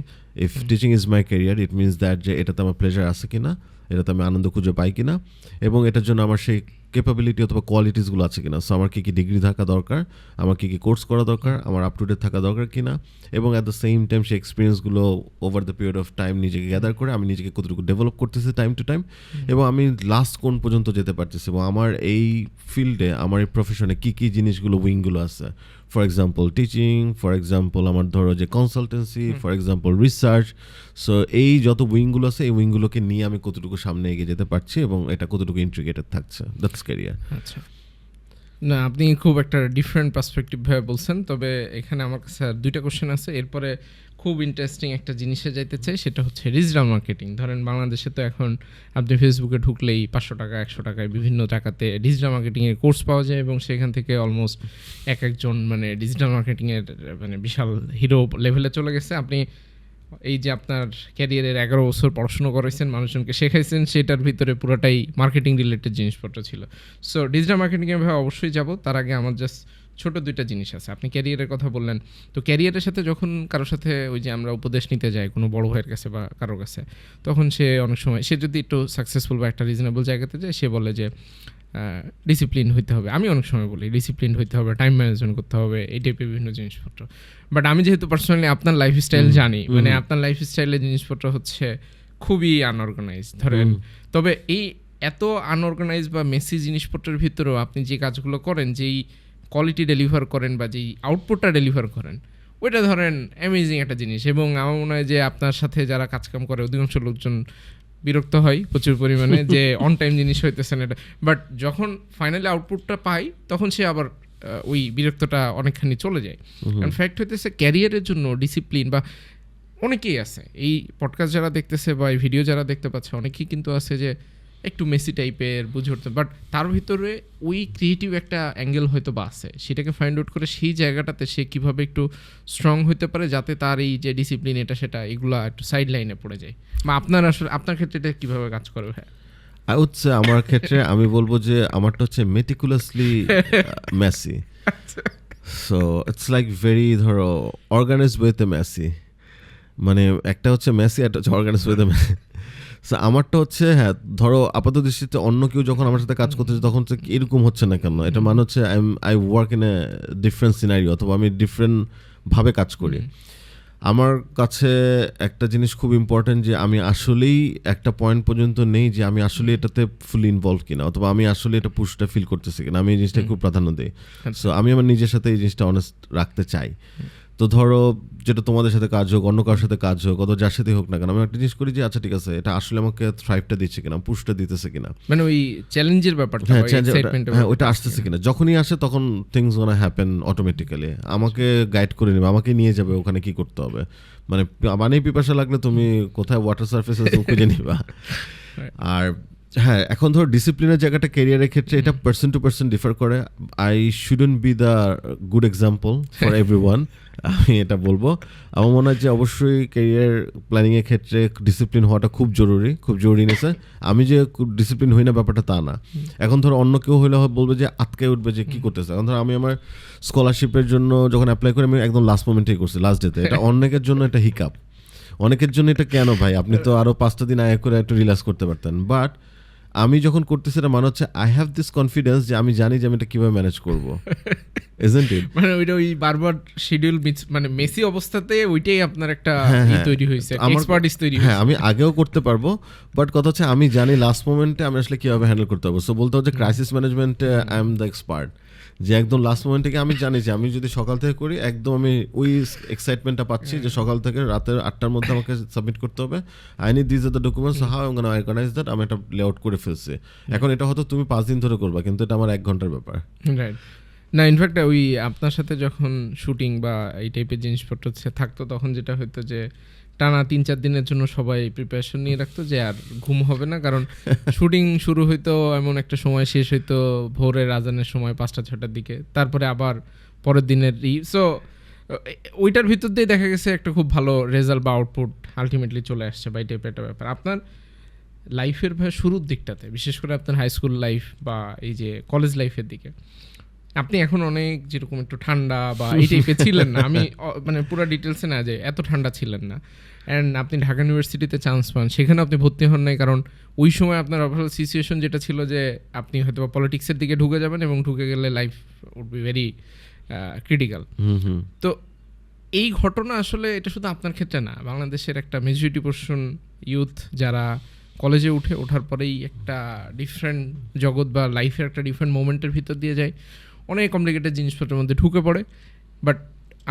if teaching is my career, it means that যে এটাতে আমার প্লেজার আছে কিনা, এটাতে আমি আনন্দ খুঁজে পাই কিনা, এবং এটার জন্য আমার সেই ক্যাপাবিলিটি অথবা কোয়ালিটিসগুলো আছে কিনা। সো আমার কী কী ডিগ্রি থাকা দরকার, আমার কী কী কোর্স করা দরকার, আমার আপ টু ডেট থাকা দরকার কিনা, এবং অ্যাট দ্য সেম টাইম সেই এক্সপিরিয়েন্সগুলো over the period of time নিজেকে গ্যাদার করে আমি নিজেকে কতটুকু ডেভেলপ করতেছি টাইম টু টাইম, এবং আমি লাস্ট কোন পর্যন্ত যেতে পারতেছি, এবং আমার এই ফিল্ডে, আমার এই প্রফেশনে কী কী জিনিসগুলো, উইংগুলো আছে। For example teaching, for example আমার ধরো যে consultancy, for example research. So এই যত উইংগুলো আছে, এই উইংগুলোকে নিয়ে আমি কতটুকু সামনে এগিয়ে যেতে পারছি এবং এটা কতটুকু ইন্টিগ্রেটেড থাকছে, দ্যাটস ক্যারিয়ার। আচ্ছা, না আপনি খুব একটা ডিফারেন্ট পার্সপেক্টিভ ভাবে বলছেন, তবে এখানে আমার কাছে আর দুইটা কোশ্চেন আছে। এরপরে খুব ইন্টারেস্টিং একটা জিনিসে যাইতে চাই, সেটা হচ্ছে ডিজিটাল মার্কেটিং। ধরেন বাংলাদেশে তো এখন আপনি ফেসবুকে ঢুকলেই 500 টাকা 100 টাকায় বিভিন্ন টাকাতে ডিজিটাল মার্কেটিংয়ের কোর্স পাওয়া যায়, এবং সেখান থেকে অলমোস্ট একজন মানে ডিজিটাল মার্কেটিংয়ের মানে বিশাল হিরো লেভেলে চলে গেছে। আপনি এই যে আপনার ক্যারিয়ারের 11 বছর পড়াশুনো করেছেন, মানুষজনকে শেখাইছেন, সেটার ভিতরে পুরোটাই মার্কেটিং রিলেটেড জিনিসপত্র ছিল। সো ডিজিটাল মার্কেটিংয়ে ভাবে অবশ্যই যাব, তার আগে আমার জাস্ট ছোট দুইটা জিনিস আছে। আপনি ক্যারিয়ারের কথা বললেন, তো ক্যারিয়ারের সাথে যখন কারোর সাথে ওই যে আমরা উপদেশ নিতে যাই কোনো বড় ভাইয়ের কাছে বা কারোর কাছে, তখন সে অনেক সময় সে যদি একটু সাকসেসফুল বা একটা রিজনেবল জায়গাতে যায়, সে বলে যে ডিসিপ্লিন হইতে হবে। আমি অনেক সময় বলি ডিসিপ্লিন হইতে হবে, টাইম ম্যানেজমেন্ট করতে হবে, এই টাইপের বিভিন্ন জিনিসপত্র। বাট আমি যেহেতু পার্সোনালি আপনার লাইফস্টাইল জানি, মানে আপনার লাইফস্টাইলের জিনিসপত্র হচ্ছে খুবই আনঅর্গানাইজ ধরেন, তবে এই এত আনঅর্গানাইজ বা মেসি জিনিসপত্রের ভিতরেও আপনি যে কাজগুলো করেন, যেই কোয়ালিটি ডেলিভার করেন বা যেই আউটপুটটা ডেলিভার করেন, ওইটা ধরেন অ্যামেজিং একটা জিনিস। এবং আমার মনে হয় যে আপনার সাথে যারা কাজকাম করে অধিকাংশ লোকজন বিরক্ত হয় প্রচুর পরিমাণে যে অন টাইম জিনিস হইতেছে না এটা, বাট যখন ফাইনালি আউটপুটটা পাই তখন সে আবার ওই বিরক্তটা অনেকখানি চলে যায়। কারণ ফ্যাক্ট হইতেছে ক্যারিয়ারের জন্য ডিসিপ্লিন বা অনেকেই আছে, এই পডকাস্ট যারা দেখতেছে বা এই ভিডিও যারা দেখতে পাচ্ছে, অনেকেই কিন্তু আছে যে একটু মেসি টাইপের বুঝে উঠতে, বাট তার ভিতরে ওই ক্রিয়েটিভ একটা অ্যাঙ্গেল হয়তো বা আছে, সেটাকে ফাইন্ড আউট করে সেই জায়গাটাতে সে কীভাবে একটু স্ট্রং হতে পারে, যাতে তার এই যে ডিসিপ্লিন এটা সেটা এগুলো একটু সাইড লাইনে পড়ে যায়। বা আপনার আসলে আপনার ক্ষেত্রে এটা কীভাবে কাজ করে? হ্যাঁ, হচ্ছে আমার ক্ষেত্রে আমি বলবো যে আমারটা হচ্ছে meticulously Messi. So it's like very ধরো অর্গানাইজ ওয়েতে মেসি, মানে একটা হচ্ছে মেসি, একটা হচ্ছে অর্গানাইজ ওয়েতে মেসি। সো আমারটা হচ্ছে হ্যাঁ, ধরো আপাত দৃষ্টিতে অন্য কেউ যখন আমার সাথে কাজ করতেছে তখন এরকম হচ্ছে না কেন, এটা মানে হচ্ছে I work in a different scenario, অথবা আমি ডিফারেন্টভাবে কাজ করি। আমার কাছে একটা জিনিস খুব ইম্পর্টেন্ট যে আমি আসলেই একটা পয়েন্ট পর্যন্ত নেই যে আমি আসলে এটাতে ফুলি ইনভলভ কিনা, অথবা আমি আসলে এটা পুশটা ফিল করতেছি কিনা, আমি এই জিনিসটা খুব প্রাধান্য দিই। সো আমি আমার নিজের সাথে এই জিনিসটা অনেস্ট রাখতে চাই। তো ধরো যেটা তোমাদের সাথে কাজ হোক, অন্য কারোর সাথে কাজ হোক, অথবা যার সাথে হোক না কেন, আমি একটা জিনিস করি যে আচ্ছা ঠিক আছে, এটা আসলে আমাকে থ্রাইভটা দিচ্ছে কিনা, পুশটা দিতেছে কিনা, মানে ওই চ্যালেঞ্জের ব্যাপারটা, হ্যাঁ ওইটা আসতেছে কিনা। যখনই আসে তখন থিংস গোনা হ্যাপেন অটোমেটিক্যালি, আমাকে গাইড করে নেবে, আমাকে নিয়ে যাবে ওখানে কি করতে হবে। মানে পানি পিপাসা লাগলে তুমি কোথায় ওয়াটার সারফেস আছে খুঁজে নিবা। আর হ্যাঁ, এখন ধরো ডিসিপ্লিনের জায়গাটা ক্যারিয়ারের ক্ষেত্রে এটা পার্সন টু পার্সন ডিফার করে। I shouldn't B the good example for everyone, আমি এটা বলবো। আমার মনে হয় যে অবশ্যই ক্যারিয়ার প্ল্যানিংয়ের ক্ষেত্রে ডিসিপ্লিন হওয়াটা খুব জরুরি নেছে। আমি যে ডিসিপ্লিন হই না ব্যাপারটা তা না। এখন ধরো অন্য কেউ হইলে বলবে যে আটকে উঠবে যে কী করতেছে। এখন ধরো আমি আমার স্কলারশিপের জন্য যখন অ্যাপ্লাই করি, আমি একদম লাস্ট মোমেন্টেই করছি, লাস্ট ডেতে। এটা অনেকের জন্য এটা হিকআপ, অনেকের জন্য এটা কেন ভাই, আপনি তো আরও 5টা দিন আগে করে একটু রিল্যাক্স করতে পারতেন। বাট আমি যখন করতেছি, এটা মানে হচ্ছে আই হ্যাভ দিস কনফিডেন্স যে আমি জানি যে আমি এটা কীভাবে ম্যানেজ করবো। isn't it? মানে ওইটা ওই বারবার শিডিউল মানে মেসি অবস্থাতে ওইটাই আপনার একটা তৈরি হয়েছে, এক্সপার্টিস তৈরি হয়েছে। হ্যাঁ, আমি আগেও করতে পারবো, বাট কথা হচ্ছে আমি জানি লাস্ট মোমেন্টে আমি আসলে কিভাবে হ্যান্ডেল করতে পারবো। সো বলতে হচ্ছে ক্রাইসিস ম্যানেজমেন্টে আই এম দ্য এক্সপার্ট, যে একদম লাস্ট মোমেন্ট থেকে আমি জানি যে আমি যদি সকাল থেকে করি একদম আমি ওই এক্সাইটমেন্টটা পাচ্ছি যে সকাল থেকে রাতের 8টার মধ্যে আমাকে সাবমিট করতে হবে, আই নিড দিস আর the documents, how I am gonna organise that, আমি এটা লেআউট করে ফেলছি। এখন এটা হয়তো তুমি 5 দিন ধরে করবা, কিন্তু এটা আমার 1 ঘন্টার ব্যাপার। রাইট। না ইনফ্যাক্ট ওই আপনার সাথে যখন শুটিং বা এই টাইপের জিনিসপত্র থাকতো তখন যেটা হতো যে টানা 3-4 দিনের জন্য সবাই প্রিপারেশন নিয়ে রাখতো যে আর ঘুম হবে না, কারণ শুটিং শুরু হইতো এমন একটা সময়, শেষ হইতো ভোরের আজানের সময় 5টা-6টার দিকে, তারপরে আবার পরের দিনের সো ওইটার ভিতর দিয়ে দেখা গেছে একটা খুব ভালো রেজাল্ট বা আউটপুট আলটিমেটলি চলে আসছে বা এই টাইপের একটা ব্যাপার। আপনার লাইফের শুরুর দিকটাতে, বিশেষ করে আপনার হাই স্কুল লাইফ বা এই যে কলেজ লাইফের দিকে, আপনি এখন অনেক যেরকম একটু ঠান্ডা বা এই টাইপের ছিলেন না, আমি মানে পুরো ডিটেলসে না যে এত ঠান্ডা ছিলেন না, অ্যান্ড আপনি ঢাকা ইউনিভার্সিটিতে চান্স পান, সেখানে আপনি ভর্তি হন নাই কারণ ওই সময় আপনার ওভারঅল সিচুয়েশন যেটা ছিল যে আপনি হয়তো পলিটিক্সের দিকে ঢুকে যাবেন এবং ঢুকে গেলে life would be very critical. তো এই ঘটনা আসলে এটা শুধু আপনার ক্ষেত্রে না, বাংলাদেশের একটা মেজরিটি পোর্শন ইউথ যারা কলেজে ওঠার পরেই একটা ডিফারেন্ট জগৎ বা লাইফের একটা ডিফারেন্ট মোমেন্টের ভিতর দিয়ে যায়, অনেক কমপ্লিকেটেড জিনিসপত্রের মধ্যে ঢুকে পড়ে। বাট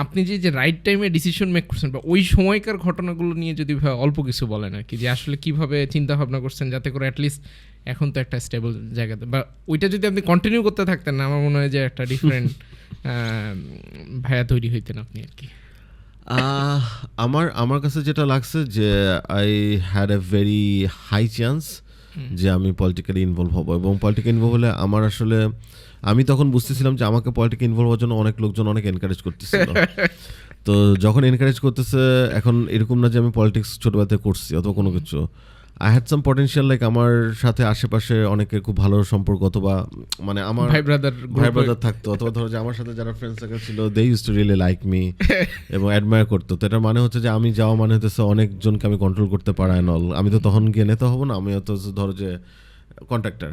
আপনি যে রাইট টাইমে ডিসিশন মেক করছেন বা ওই সময়কার ঘটনাগুলো নিয়ে যদি অল্প কিছু বলেন আর কি, যে আসলে কীভাবে চিন্তা ভাবনা করছেন যাতে করে অ্যাটলিস্ট এখন তো একটা স্টেবল জায়গাতে, বা ওইটা যদি আপনি কন্টিনিউ করতে থাকতেন না, আমার মনে হয় যে একটা ডিফারেন্ট ভায়া তৈরি হইতেন আপনি আর কি। আমার কাছে যেটা লাগছে যে I had a very high chance যে আমি পলিটিক্যালি ইনভলভ হব, এবং পলিটিক্যালি ইনভলভ হলে আমার আসলে আমি তখন বুঝতেছিলাম যে আমাকে পলিটিক্যালি ইনভলভ হওয়ার জন্য অনেক লোকজন অনেক এনকারেজ করতেছিল। তো যখন এনকারেজ করতেছে, এখন এরকম না যে আমি পলিটিক্স ছোটবেলাতে করছি অথবা কোনো কিছু, I had some potential, like আমার সাথে আশেপাশে অনেকের খুব ভালো সম্পর্ক, অথবা মানে আমার ভাই ব্রাদার থাকতো, অথবা ধরো যে আমার সাথে যারা ফ্রেন্ড সার্কেল ছিল they use to really like me এবং অ্যাডমায়ার করতো। তো এটার মানে হচ্ছে যে আমি যাওয়া মানে হতেছে অনেকজনকে আমি কন্ট্রোল করতে পারাই নল, আমি তো তখন গিয়ে নেতা হবো না, আমি তো ধরো যে কন্ট্রাক্টর,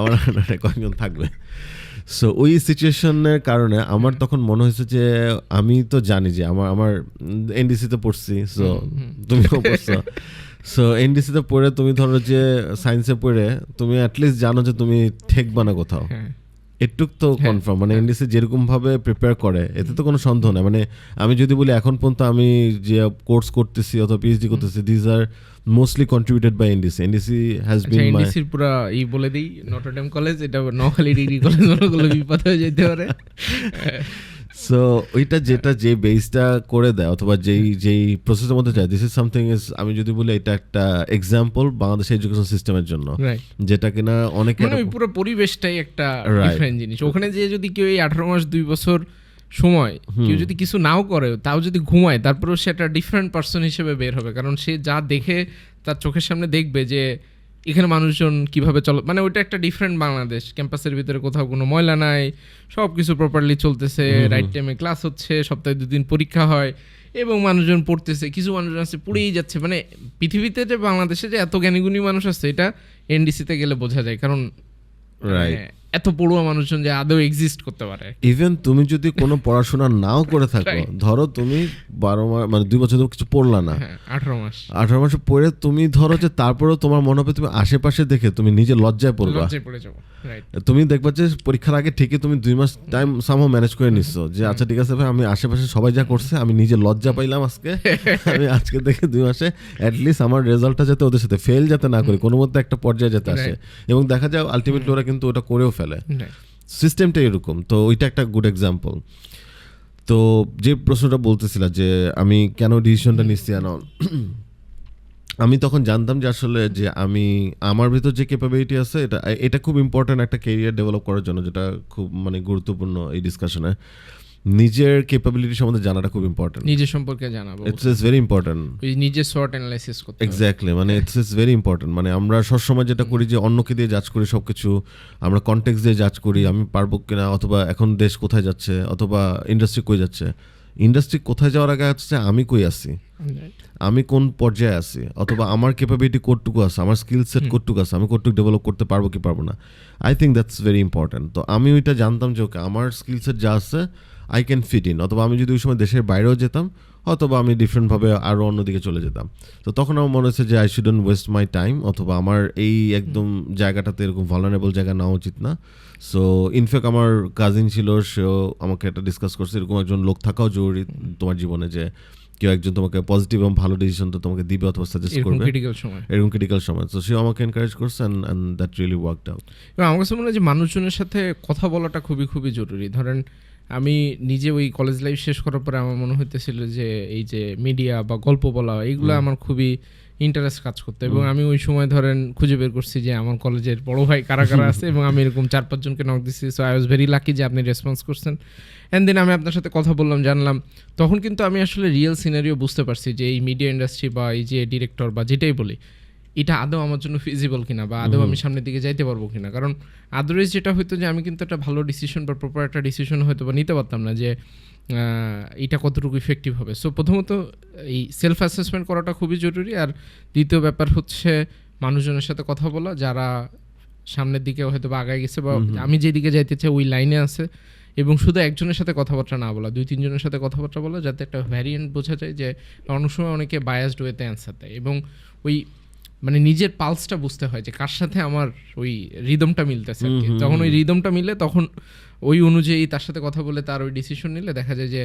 আমার কয়েকজন থাকবে। সো ওই সিচুয়েশনের কারণে আমার তখন মনে হয়েছে যে আমি তো জানি যে আমার এনডিসিতে পড়ছি, সো তুমিও পড়ছো, সো এনডিসিতে পড়ে তুমি ধরো যে সায়েন্সে পড়ে তুমি অ্যাটলিস্ট জানো যে তুমি ঠেকবা না কোথাও, এটুক তো কনফার্ম। মানে এনডিসি যেরকম ভাবে প্রিপেয়ার করে এতে তো কোনো সন্দেহ নেই। মানে আমি যদি বলি এখন পর্যন্ত আমি যে কোর্স করতেছি অথবা পিএইচডি করতেছি, these are mostly contributed by NDC. NDC has been my এনডিসির পুরো এই বলে দেই নটরডেম কলেজ, এটা নোয়াখালী ডিগ্রি কলেজ, অনেকগুলো বিপদ হয়ে যেতে পারে। সো ওইটা যেটা যে বেসটা করে দেয় অথবা যেই প্রসেসের মধ্যে যায়, দিস ইজ সামথিং ইজ, আমি যদি বলি এটা একটা এক্সাম্পল বাংলাদেশের এডুকেশন সিস্টেমের জন্য, যেটা কিনা অনেকে পুরো পরিবেশটাই একটা ডিফারেন্ট জিনিস। ওখানে যে যদি কেউ এই 18 মাস 2 বছর সময় কেউ যদি কিছু নাও করে, তাও যদি ঘুমায়, তারপরেও সে একটা ডিফারেন্ট পার্সন হিসেবে বের হবে, কারণ সে যা দেখে তার চোখের সামনে দেখবে যে এখানে মানুষজন কিভাবে চলে, মানে ওইটা একটা ডিফারেন্ট বাংলাদেশ। ক্যাম্পাসের ভিতরে কোথাও কোনো ময়লা নাই, সব কিছু প্রপারলি চলতেছে, রাইট টাইমে ক্লাস হচ্ছে, সপ্তাহে 2 দিন পরীক্ষা হয় এবং মানুষজন পড়তেছে, কিছু মানুষজন আছে পড়েই যাচ্ছে। মানে পৃথিবীতে যে বাংলাদেশে যে এত জ্ঞানীগুণী মানুষ আছে এটা এনডিসিতে গেলে বোঝা যায়, কারণ এত পড়ুয়া মানুষজন যে আদৌ এক্সিস্ট করতে পারে। ইভেন তুমি যদি কোনো পড়াশোনা নাও করে থাকো, ধরো তুমি 12 মাস মানে 2 বছর কিছু পড়লা না, 18 মাস পড়ে তুমি ধরো যে তারপরেও তোমার মনে হবে তুমি আশেপাশে দেখে তুমি নিজে লজ্জায় পড়বা, তুমি দেখবা যে পরীক্ষার আগে ঠিকই তুমি 2 মাস টাইম সামহাও ম্যানেজ করে নিচ্ছো যে আচ্ছা ঠিক আছে ভাই, আমি আশেপাশে সবাই যা করছে আমি নিজে লজ্জা পাইলাম আজকে, আমি আজকে দেখে 2 মাসে অ্যাটলিস্ট আমার রেজাল্টটা যাতে ওদের সাথে ফেল যাতে না করি, কোনো মধ্যে একটা পর্যায়ে যাতে আসে, এবং দেখা যায় আলটিমেটলি ওরা কিন্তু ওটা করেও ফেলে। সিস্টেমটা এরকম। তো ওইটা একটা গুড এক্সাম্পল। তো যে প্রশ্নটা বলতেছিলাম যে আমি কেন ডিসিশনটা নিচ্ছি, আমি তখন জানতাম যে আসলে যে আমি আমার ভিতর যে ক্যাপাবিলিটি আছে এটা খুব ইম্পর্ট্যান্ট একটা ক্যারিয়ার ডেভেলপ করার জন্য, যেটা খুব মানে গুরুত্বপূর্ণ এই ডিসকাশনে। নিজের ক্যাপাবিলিটি সম্বন্ধে জানাটা খুব ইম্পর্টেন্ট, নিজের সম্পর্কে জানাবো, ইটস ভেরি ইম্পর্টেন্ট, নিজের শর্ট অ্যানালাইসিস করতে। এক্স্যাক্টলি, মানে ইটস ভেরি ইম্পর্টেন্ট। মানে আমরা সবসময় যেটা করি যে অন্যকে দিয়ে জাজ করি সবকিছু, আমরা কনটেক্সট দিয়ে জাজ করি আমি পারবো কিনা, অথবা এখন দেশ কোথায় যাচ্ছে, অথবা ইন্ডাস্ট্রি কই যাচ্ছে। ইন্ডাস্ট্রি কোথায় যাওয়ার আগে হচ্ছে আমি কই আছি, আমি কোন পর্যায়ে আছি, অথবা আমার ক্যাপাবিলিটি কতটুকু আছে, আমার স্কিল সেট কতটুকু আছে, আমি কতটুকু ডেভেলপ করতে পারবো কি পারবো না। I think that's very important. তো আমি ওইটা জানতাম যে ওকে আমার স্কিল সেট যা আছে আই ক্যান ফিট ইন, অথবা আমি যদি ওই সময় দেশের বাইরেও যেতাম অথবা আমি ডিফারেন্টভাবে আরও অন্যদিকে চলে যেতাম। তো তখন আমার মনে হচ্ছে যে I shouldn't West my time, অথবা আমার এই একদম জায়গাটাতে এরকম ভালনারেবল জায়গা নেওয়া উচিত না। সো ইনফ্যাক্ট আমার কাজিন ছিল, সেও আমাকে এটা ডিসকাস করছে এরকম একজন লোক থাকাও জরুরি তোমার জীবনে, যে কেউ একজন তোমাকে পজিটিভ এবং ভালো ডিসিশনটা তোমাকে দিবে অথবা সাজেস্ট করবে এরকম ক্রিটিক্যাল সময়। তো সেও আমাকে এনকারেজ করছে and that really worked out. এবং আমার কাছে মনে হয় যে মানুষজনের সাথে কথা বলাটা খুবই খুবই জরুরি। ধরেন আমি নিজে ওই কলেজ লাইফ শেষ করার পরে আমার মনে হইতেছিল যে এই যে মিডিয়া বা গল্প বলা এইগুলো আমার খুবই ইন্টারেস্ট কাজ করতো, এবং আমি ওই সময় ধরেন খুঁজে বের করছি যে আমার কলেজের বড় ভাই কারা কারা আছে, এবং আমি এরকম 4-5 জনকে নক দিচ্ছি। So I was very lucky যে আপনি রেসপন্স করছেন, অ্যান্ড দেন আমি আপনার সাথে কথা বললাম, জানলাম। তখন কিন্তু আমি আসলে রিয়েল সিনারিও বুঝতে পারছি যে এই মিডিয়া ইন্ডাস্ট্রি বা এই যে ডিরেক্টর বা যেটাই বলি, এটা আদৌ আমার জন্য ফিজিবল কিনা বা আদৌ আমি সামনের দিকে যাইতে পারবো কিনা। কারণ আদারওয়াইজ যেটা হয়তো যে আমি কিন্তু একটা ভালো ডিসিশন বা প্রপার একটা ডিসিশন হয়তো বা নিতে পারতাম না যে এটা কতটুকু ইফেক্টিভ হবে। সো প্রথমত এই সেলফ অ্যাসেসমেন্ট করাটা খুবই জরুরি। আর দ্বিতীয় ব্যাপার হচ্ছে মানুষজনের সাথে কথা বলা, যারা সামনের দিকে হয়তো বা আগায় গেছে বা আমি যেদিকে যাইতে চাই ওই লাইনে আছে, এবং শুধু একজনের সাথে কথাবার্তা না বলা, 2-3 জনের সাথে কথাবার্তা বলা, যাতে একটা ভ্যারিয়েন্ট বোঝা যায়। যে অনেক সময় অনেকে বায়াসড ওয়েতে অ্যান্সার দেয়, এবং ওই মানে নিজের পালসটা বুঝতে হয় যে কার সাথে আমার ওই রিদমটা মিলতেছে। তখন ওই রিদমটা মিলে তখন ওই অনুযায়ী তার সাথে কথা বলে তার ওই ডিসিশন নিলে দেখা যায় যে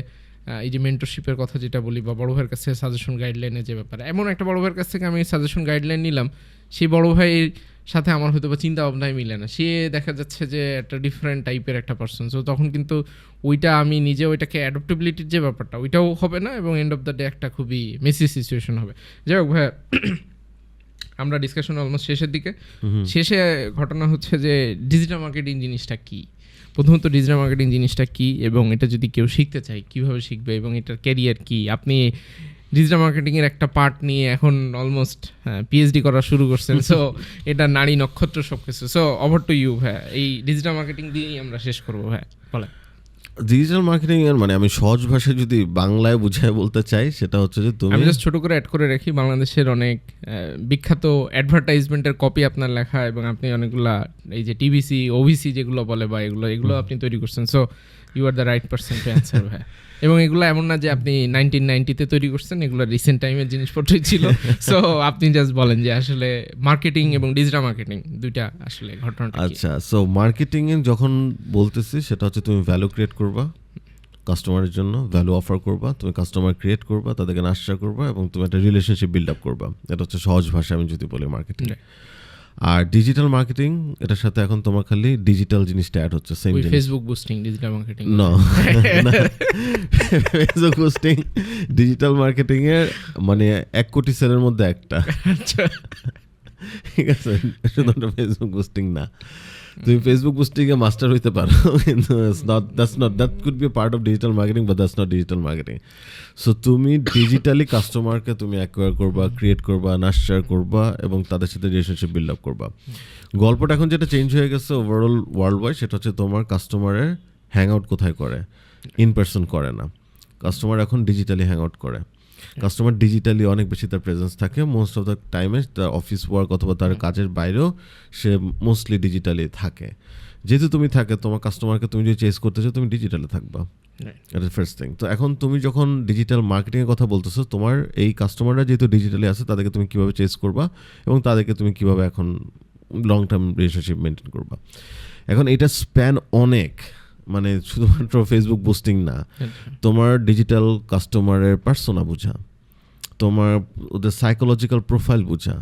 এই যে মেন্টরশিপের কথা যেটা বলি বা বড় ভাইয়ের কাছে সাজেশন গাইডলাইনের যে ব্যাপার, এমন একটা বড় ভাইয়ের কাছ থেকে আমি সাজেশন গাইডলাইন নিলাম, সেই বড় ভাইয়ের সাথে আমার হয়তো বা চিন্তা ভাবনায় মিলে না, সে দেখা যাচ্ছে যে একটা ডিফারেন্ট টাইপের একটা পার্সন। সো তখন কিন্তু ওইটা আমি নিজে ওইটাকে অ্যাডাপ্টেবিলিটির যে ব্যাপারটা ওইটাও হবে না, এবং এন্ড অফ দ্য ডে একটা খুবই মেসি সিচুয়েশন হবে। যাই হোক ভাইয়া, আমরা ডিসকাশন অলমোস্ট শেষের দিকে। শেষে ঘটনা হচ্ছে যে ডিজিটাল মার্কেটিং জিনিসটা কী, প্রথমত ডিজিটাল মার্কেটিং জিনিসটা কী, এবং এটা যদি কেউ শিখতে চায় কীভাবে শিখবে, এবং এটার ক্যারিয়ার কী। আপনি ডিজিটাল মার্কেটিংয়ের একটা পার্ট নিয়ে এখন অলমোস্ট পিএইচডি করা শুরু করছেন। সো এটা নারী নক্ষত্র সব কিছু। সো ওভার টু ইউ ভাই, এই ডিজিটাল মার্কেটিং দিয়েই আমরা শেষ করবো ভাই, বলেন। ডিজিটাল মার্কেটিং এর মানে আমি সহজ ভাষায় যদি বাংলায় বুঝায় বলতে চাই, সেটা হচ্ছে যে তুমি, আমি জাস্ট ছোট করে অ্যাড করে রাখি, বাংলাদেশের অনেক বিখ্যাত অ্যাডভার্টাইজমেন্টের কপি আপনার লেখা, এবং আপনি অনেকগুলা এই যে টিভিসি ওভিসি যেগুলো বলে বা এগুলো আপনি তৈরি করছেন। So you are the right person to answer ভাই। এবং এগুলো এমন না যে আপনি 1990-তে তৈরি করছেন, এগুলো রিসেন্ট টাইমের জিনিসপত্রই ছিল। সো আপনি জাস্ট বলেন যে আসলে মার্কেটিং এবং ডিজিটাল মার্কেটিং দুইটা আসলে ঘটনাটা। আচ্ছা, সো মার্কেটিং এ যখন বলতেছি সেটা হচ্ছে তুমি ভ্যালু ক্রিয়েট করবা কাস্টমারের জন্য, ভ্যালু অফার করবা, তুমি কাস্টমার ক্রিয়েট করবা, তাদেরকে নাশ্তা করবা, এবং তুমি একটা রিলেশনশিপ বিল্ড আপ করবা। এটা হচ্ছে সহজ ভাষায় আমি যদি বলি মার্কেটিং। আর ডিজিটাল মার্কেটিং, এটার সাথে এখন তোমার খালি ডিজিটাল জিনিসটা অ্যাড হচ্ছে, সেম জিনিস। ফেসবুক বুস্টিং ডিজিটাল মার্কেটিং না, ফেসবুক বুস্টিং ডিজিটাল মার্কেটিং এর মানে 1 কোটি সেলের মধ্যে একটা। আচ্ছা, ঠিক আছে, শুধু ফেসবুক বুস্টিং না, তুমি ফেসবুক বুস্টিং এ মাস্টার হইতে পারো, কিন্তু that could be part of digital marketing, but that's not digital marketing. So তুমি ডিজিটালি কাস্টমারকে তুমি অ্যাকোয়ার করবা, ক্রিয়েট করবা, নার্চার করবা, এবং তাদের সাথে রিলেশনশিপ বিল্ড আপ করবা। গল্পটা এখন যেটা চেঞ্জ হয়ে গেছে ওভারঅল ওয়ার্ল্ড ওয়াইড, সেটা হচ্ছে তোমার কাস্টমারের হ্যাং আউট কোথায় করে, ইন পার্সন করে না, কাস্টমার এখন ডিজিটালি হ্যাং আউট করে। কাস্টমার ডিজিটালি অনেক বেশি তার প্রেজেন্স থাকে, মোস্ট অফ দ্য টাইমে তার অফিস ওয়ার্ক অথবা তার কাজের বাইরেও সে মোস্টলি ডিজিটালি থাকে। যেহেতু তুমি থাকে, তোমার কাস্টমারকে তুমি যদি চেস করতে চাও, তুমি ডিজিটালে থাকবা, এটা ফার্স্ট থিং। তো এখন তুমি যখন ডিজিটাল মার্কেটিংয়ের কথা বলতেছো, তোমার এই কাস্টমাররা যেহেতু ডিজিটালি আছে, তাদেরকে তুমি কীভাবে চেস করবা, এবং তাদেরকে তুমি কীভাবে এখন লং টার্ম রিলেশনশিপ মেনটেন করবা। এখন এটা স্প্যান অনেক, মানে শুধুমাত্র ফেসবুক বুস্টিং না, তোমার ডিজিটাল কাস্টমারের পার্সোনা বোঝা, তোমার ওদের সাইকোলজিক্যাল প্রোফাইল বোঝা,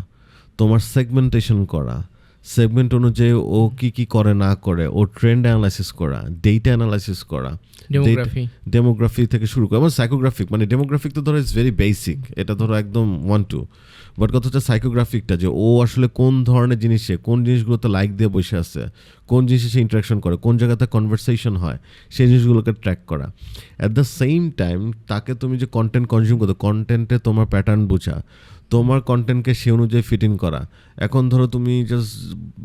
তোমার সেগমেন্টেশন করা, সেগমেন্ট অনুযায়ী ও কি করে না করে, ও ট্রেন্ড অ্যানালাইসিস করা, ডেটা অ্যানালাইসিস করা, ডেমোগ্রাফি থেকে শুরু করে, এবং সাইকোগ্রাফিক, মানে ডেমোগ্রাফিক তো ধরো ইটস ভেরি বেসিক, এটা ধরো একদম 1-2, বাট কথা হচ্ছে সাইকোগ্রাফিকটা, যে ও আসলে কোন ধরনের জিনিসে কোন জিনিসগুলোতে লাইক দিয়ে বসে আছে, কোন জিনিসে সে ইন্টারাকশন করে, কোন জায়গাতে কনভারসেশন হয়, সেই জিনিসগুলোকে ট্র্যাক করা। অ্যাট দ্য সেম টাইম তাকে তুমি যে কন্টেন্ট কনজিউম করতো, কন্টেন্টে তোমার প্যাটার্ন বোঝা, তোমার কন্টেন্টকে সে অনুযায়ী ফিট ইন করা। এখন ধরো তুমি জাস্ট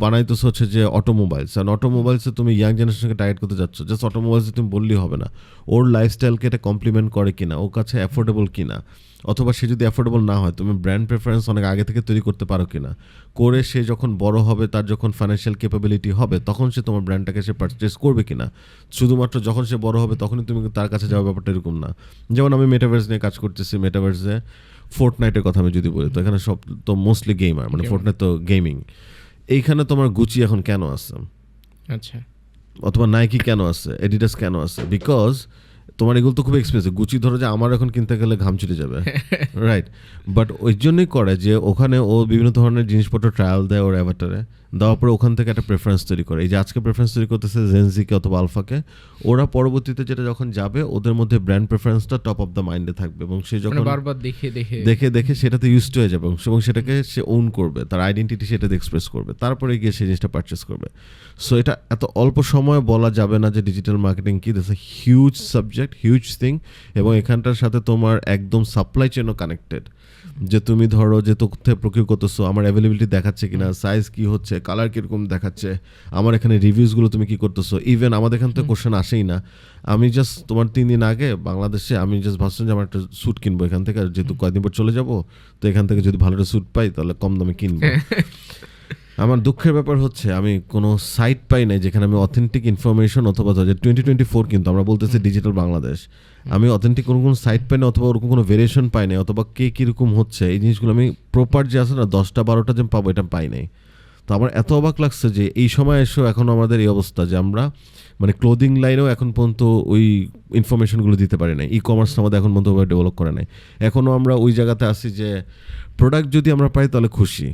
বানাইতেছ হচ্ছে যে অটোমোবাইলস, আর অটোমোবাইলসে তুমি ইয়াং জেনারেশনকে টার্গেট করতে যাচ্ছ, জাস্ট অটোমোবাইলসে তুমি বললেই হবে না, ওর লাইফস্টাইলকে এটা কমপ্লিমেন্ট করে কিনা, ওর কাছে অ্যাফোর্ডেবল কিনা, অথবা সে যদি অ্যাফোর্ডেবল না হয় তুমি ব্র্যান্ড প্রেফারেন্স অনেক আগে থেকে তৈরি করতে পারো কিনা, করে সে যখন বড় হবে, তার যখন ফাইন্যান্সিয়াল ক্যাপাবিলিটি হবে, তখন সে তোমার ব্র্যান্ডটাকে সে পারচেস করবে কিনা। শুধুমাত্র যখন সে বড় হবে তখনই তুমি তার কাছে যাওয়ার ব্যাপারটা এরকম না। যেমন আমি মেটাভার্স নিয়ে কাজ করতেছি, মেটাভার্সে ফোর্টনাইটের কথা আমি যদি বলি, তো এখানে সব তো মোস্টলি গেমার, মানে ফোর্টনাইট তো গেমিং। এইখানে তোমার গুচি এখন কেন আছে, আচ্ছা, অথবা নাইকি কেন আছে, এডিডাস কেন আছে? বিকজ তোমার এগুলো তো খুব এক্সপেন্সিভ। গুচি ধরো যে আমার এখন কিনতে গেলে ঘাম ছুটে যাবে, রাইট? বাট ওই জন্যই করে যে ওখানে ও বিভিন্ন ধরনের জিনিসপত্র ট্রায়াল দেয় ওর অ্যাভাটারে, দেওয়ার পরে ওখান থেকে একটা প্রেফারেন্স তৈরি করে। এই যে আজকে প্রেফারেন্স তৈরি করতেছে জেনজিকে অথবা আলফাকে, ওরা পরবর্তীতে যেটা যখন যাবে ওদের মধ্যে ব্র্যান্ড প্রেফারেন্সটা টপ অফ দ্য মাইন্ডে থাকবে, এবং সে যখন বারবার দেখে সেটাতে ইউজড হয়ে যাবে, এবং সেটাকে সে ওন করবে, তার আইডেন্টিটি সেটাতে এক্সপ্রেস করবে, তারপরে গিয়ে সেই জিনিসটা পারচেস করবে। সো এটা এত অল্প সময়ে বলা যাবে না যে ডিজিটাল মার্কেটিং কি, this a huge subject, huge thing, এবং এখানটার সাথে তোমার একদম সাপ্লাই চেনও কানেক্টেড। যে তুমি ধরো যে তথ্যে প্রক্রিয়া করতেছো, আমার অ্যাভেলেবিলিটি দেখাচ্ছে কিনা, সাইজ কি হচ্ছে, কালার কিরকম দেখাচ্ছে, আমার এখানে রিভিউজগুলো তুমি কি করতেছো। ইভেন আমাদের এখান থেকে কোশ্চেন আসেই না, আমি জাস্ট তোমার 3 দিন আগে বাংলাদেশে আমি জাস্ট ভাবছিলাম যে আমার একটা স্যুট কিনবো এখান থেকে, যেহেতু কয়েকদিন পর চলে যাবো, তো এখান থেকে যদি ভালো একটা স্যুট পাই তাহলে কম দামে কিনবো। আমার দুঃখের ব্যাপার হচ্ছে আমি কোনো সাইট পাই নাই যেখানে আমি অথেন্টিক ইনফরমেশন, অথবা 2024 কিন্তু আমরা বলতেছি ডিজিটাল বাংলাদেশ, আমি অথেন্টিক কোনো সাইট পাই না, অথবা ওরকম কোনো ভেরিয়েশন পাই নাই, অথবা কে কীরকম হচ্ছে এই জিনিসগুলো আমি প্রপার যে আছে না 10টা-12টা যে পাবো, এটা পাই নাই। তো আমার এত অবাক লাগছে যে এই সময় এসেও এখন আমাদের এই অবস্থা যে আমরা মানে ক্লোদিং লাইনেও এখন পর্যন্ত ওই ইনফরমেশনগুলো দিতে পারি না। ই কমার্স আমাদের এখন পর্যন্ত ডেভেলপ করে নাই। এখনও আমরা ওই জায়গাতে আসি যে প্রোডাক্ট যদি আমরা পাই তাহলে খুশি,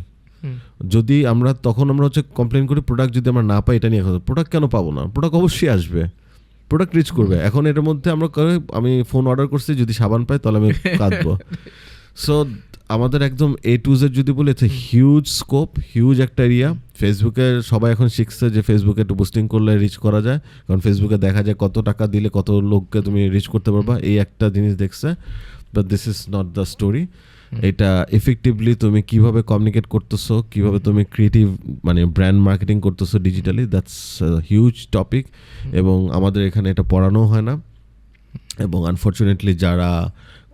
যদি আমরা তখন আমরা হচ্ছে কমপ্লেন করি প্রোডাক্ট যদি আমরা না পাই, এটা নিয়ে প্রোডাক্ট কেন পাবো না, প্রোডাক্ট অবশ্যই আসবে, প্রোডাক্ট রিচ করবে। এখন এটার মধ্যে আমরা আমি ফোন অর্ডার করছি, যদি সাবান পাই তাহলে আমি কাঁদবো। সো আমাদের একদম A to Z যদি বলি, it's a huge scope, huge একটা এরিয়া। ফেসবুকে সবাই এখন শিখছে যে ফেসবুকে একটু বুস্টিং করলে রিচ করা যায়, কারণ ফেসবুকে দেখা যায় কত টাকা দিলে কত লোককে তুমি রিচ করতে পারবা, এই একটা জিনিস দেখছে। But this is not the story. এটা এফেক্টিভলি তুমি কিভাবে কমিউনিকেট করতেছো, কিভাবে তুমি ক্রিয়েটিভ মানে ব্র্যান্ড মার্কেটিং করতেছো ডিজিটালি, দ্যাটস হিউজ টপিক, এবং আমাদের এখানে এটা পড়ানো হয় না। এবং আনফর্চুনেটলি যারা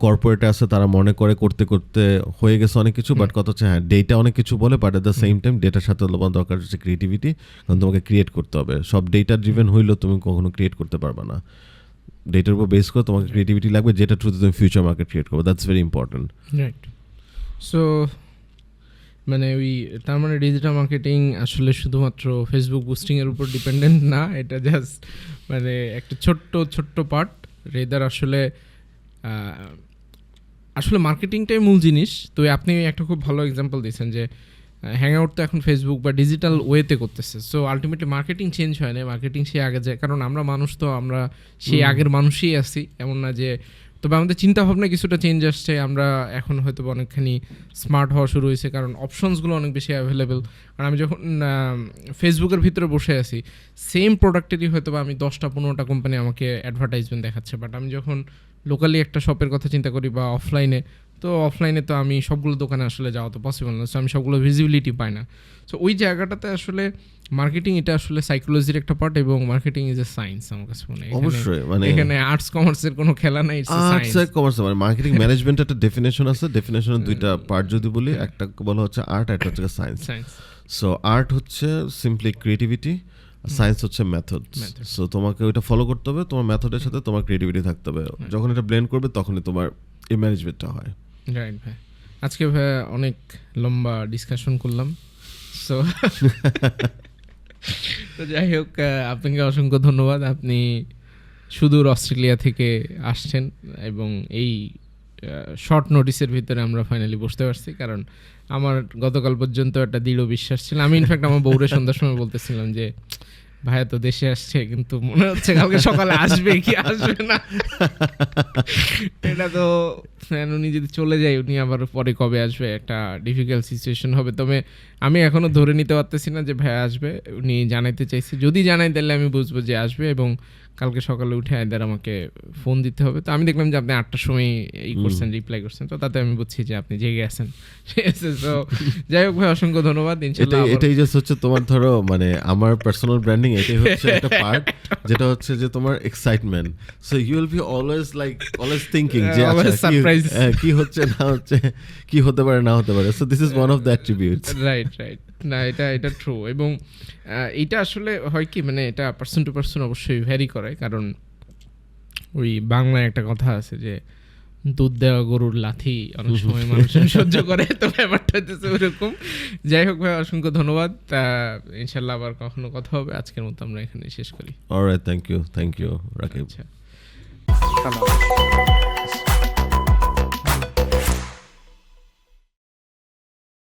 কর্পোরেটে আছে তারা মনে করে করতে করতে হয়ে গেছে অনেক কিছু, বাট কথা হচ্ছে হ্যাঁ ডেটা অনেক কিছু বলে, but at the same time ডেটার সাথে দরকার হচ্ছে ক্রিয়েটিভিটি, কারণ তোমাকে ক্রিয়েট করতে হবে। সব ডেটা ড্রিভেন হইলেও তুমি কখনো ক্রিয়েট করতে পারবে না, ডেটার উপর বেস করে তোমাকে ক্রিয়েটিভিটি লাগবে, যেটা থ্রুতে তুমি ফিউচার মার্কেট ক্রিয়েট করবে। That's very important, right? So মানে তার মানে ডিজিটাল মার্কেটিং আসলে শুধুমাত্র ফেসবুক বুস্টিংয়ের উপর ডিপেন্ডেন্ট না, এটা জাস্ট মানে একটা ছোট্ট পার্ট। রেদার আসলে মার্কেটিংটাই মূল জিনিস। তো আপনি একটা খুব ভালো এক্সাম্পল দিয়েছেন যে হ্যাং আউট তো এখন ফেসবুক বা ডিজিটাল ওয়েতে করতেছে। সো আলটিমেটলি মার্কেটিং চেঞ্জ হয় না, মার্কেটিং সে আগে যায়, কারণ আমরা মানুষ, তো আমরা সেই আগের মানুষই আছি, এমন না যে। তবে আমাদের চিন্তাভাবনা কিছুটা চেঞ্জ আসছে, আমরা এখন হয়তো অনেকখানি স্মার্ট হওয়া শুরু হয়েছে, কারণ অপশনসগুলো অনেক বেশি অ্যাভেলেবেল। কারণ আমি যখন ফেসবুকের ভিতরে বসে আছি, সেম প্রোডাক্টেরই হয়তো বা আমি 10টা-15টা কোম্পানি আমাকে অ্যাডভার্টাইজমেন্ট দেখাচ্ছে, বাট আমি যখন লোকালি একটা শপের কথা চিন্তা করি বা অফলাইনে, তো অফলাইনে তো আমি সবগুলো দোকানে আসলে যাওয়া তো পসিবল না, সো আমি সবগুলো ভিজিবিলিটি পাই না। সো ওই জায়গাটাতে আসলে মার্কেটিং, এটা আসলে সাইকোলজির একটা পার্ট, এবং মার্কেটিং ইজ এ সায়েন্স আমার কাছে মনে হয়। অবশ্যই, মানে এখানে আর্টস কমার্সের কোনো খেলা নাই, আর্টস আর কমার্স মানে মার্কেটিং ম্যানেজমেন্টের একটা ডেফিনেশন আছে, ডেফিনেশনের দুইটা পার্ট যদি বলি, একটা বলা হচ্ছে আর্ট, একটা হচ্ছে সায়েন্স। সো আর্ট হচ্ছে সিম্পলি ক্রিয়েটিভিটি, সায়েন্স হচ্ছে মেথড। সো তোমাকে ওইটা ফলো করতে হবে, তোমার মেথডের সাথে তোমার ক্রিয়েটিভিটি থাকতে হবে, যখন এটা ব্লেন্ড করবে তখনই তোমার এই ম্যানেজমেন্টটা হয়। রাইট ভাই, আজকে ভাই অনেক লম্বা ডিসকাশন করলাম। সো তো যাই হোক, আপনাকে অসংখ্য ধন্যবাদ। আপনি সুদূর অস্ট্রেলিয়া থেকে আসছেন, এবং এই শর্ট নোটিসের ভিতরে আমরা ফাইনালি বসতে পারছি, কারণ আমার গতকাল পর্যন্ত একটা দৃঢ় বিশ্বাস ছিল। আমি ইনফ্যাক্ট আমার বউরে সন্ধ্যার সময় বলতেছিলাম যে ভাইয়া তো দেশে আসছে, কিন্তু মনে হচ্ছে কালকে সকালে আসবে কি আসবে না, এটা তো উনি যদি চলে যায় উনি আবার পরে কবে আসবে একটা ডিফিকাল্ট সিচুয়েশন হবে। তবে আমি এখনও ধরে নিতে পারতেছি না যে ভাইয়া আসবে, উনি জানাইতে চাইছে, যদি জানাই তাহলে আমি বুঝবো যে আসবে এবং কালকে সকালে উঠে আইদার আমাকে ফোন দিতে হবে। তো আমি দেখলাম যে আপনি 8টার সময় এই করছেন, রিপ্লাই করছেন, তো তাতে আমি বুঝছি যে আপনি জেগে আছেন। ঠিক আছে, তো যাই হোক ভাই অসংখ্য ধন্যবাদ। ইনশাআল্লাহ এটাই জাস্ট হচ্ছে তোমার ধরো মানে আমার পার্সোনাল ব্র্যান্ডিং, এটাই হচ্ছে একটা পার্ট যেটা হচ্ছে যে তোমার excitement. So you will be always thinking যে আচ্ছা কি হচ্ছে না হচ্ছে, কি হতে পারে না হতে পারে। So this is one of the attributes. Right না, এটা ট্রু। এবং এইটা আসলে হয় কি মানে এটা পার্সন টু পার্সন অবশ্যই ভ্যারি করে, কারণ ওই বাংলায় একটা কথা আছে যে দুধ দেওয়া গরুর লাথি অনেক সময় মানুষ সহ্য করে, তো ব্যাপারটা হচ্ছে ওরকম। যাই হোক ভাই, অসংখ্য ধন্যবাদ। ইনশাল্লাহ আবার কখনো কথা হবে। আজকের মতো আমরা এখানে শেষ করি। Alright, thank you Rakib. আচ্ছা।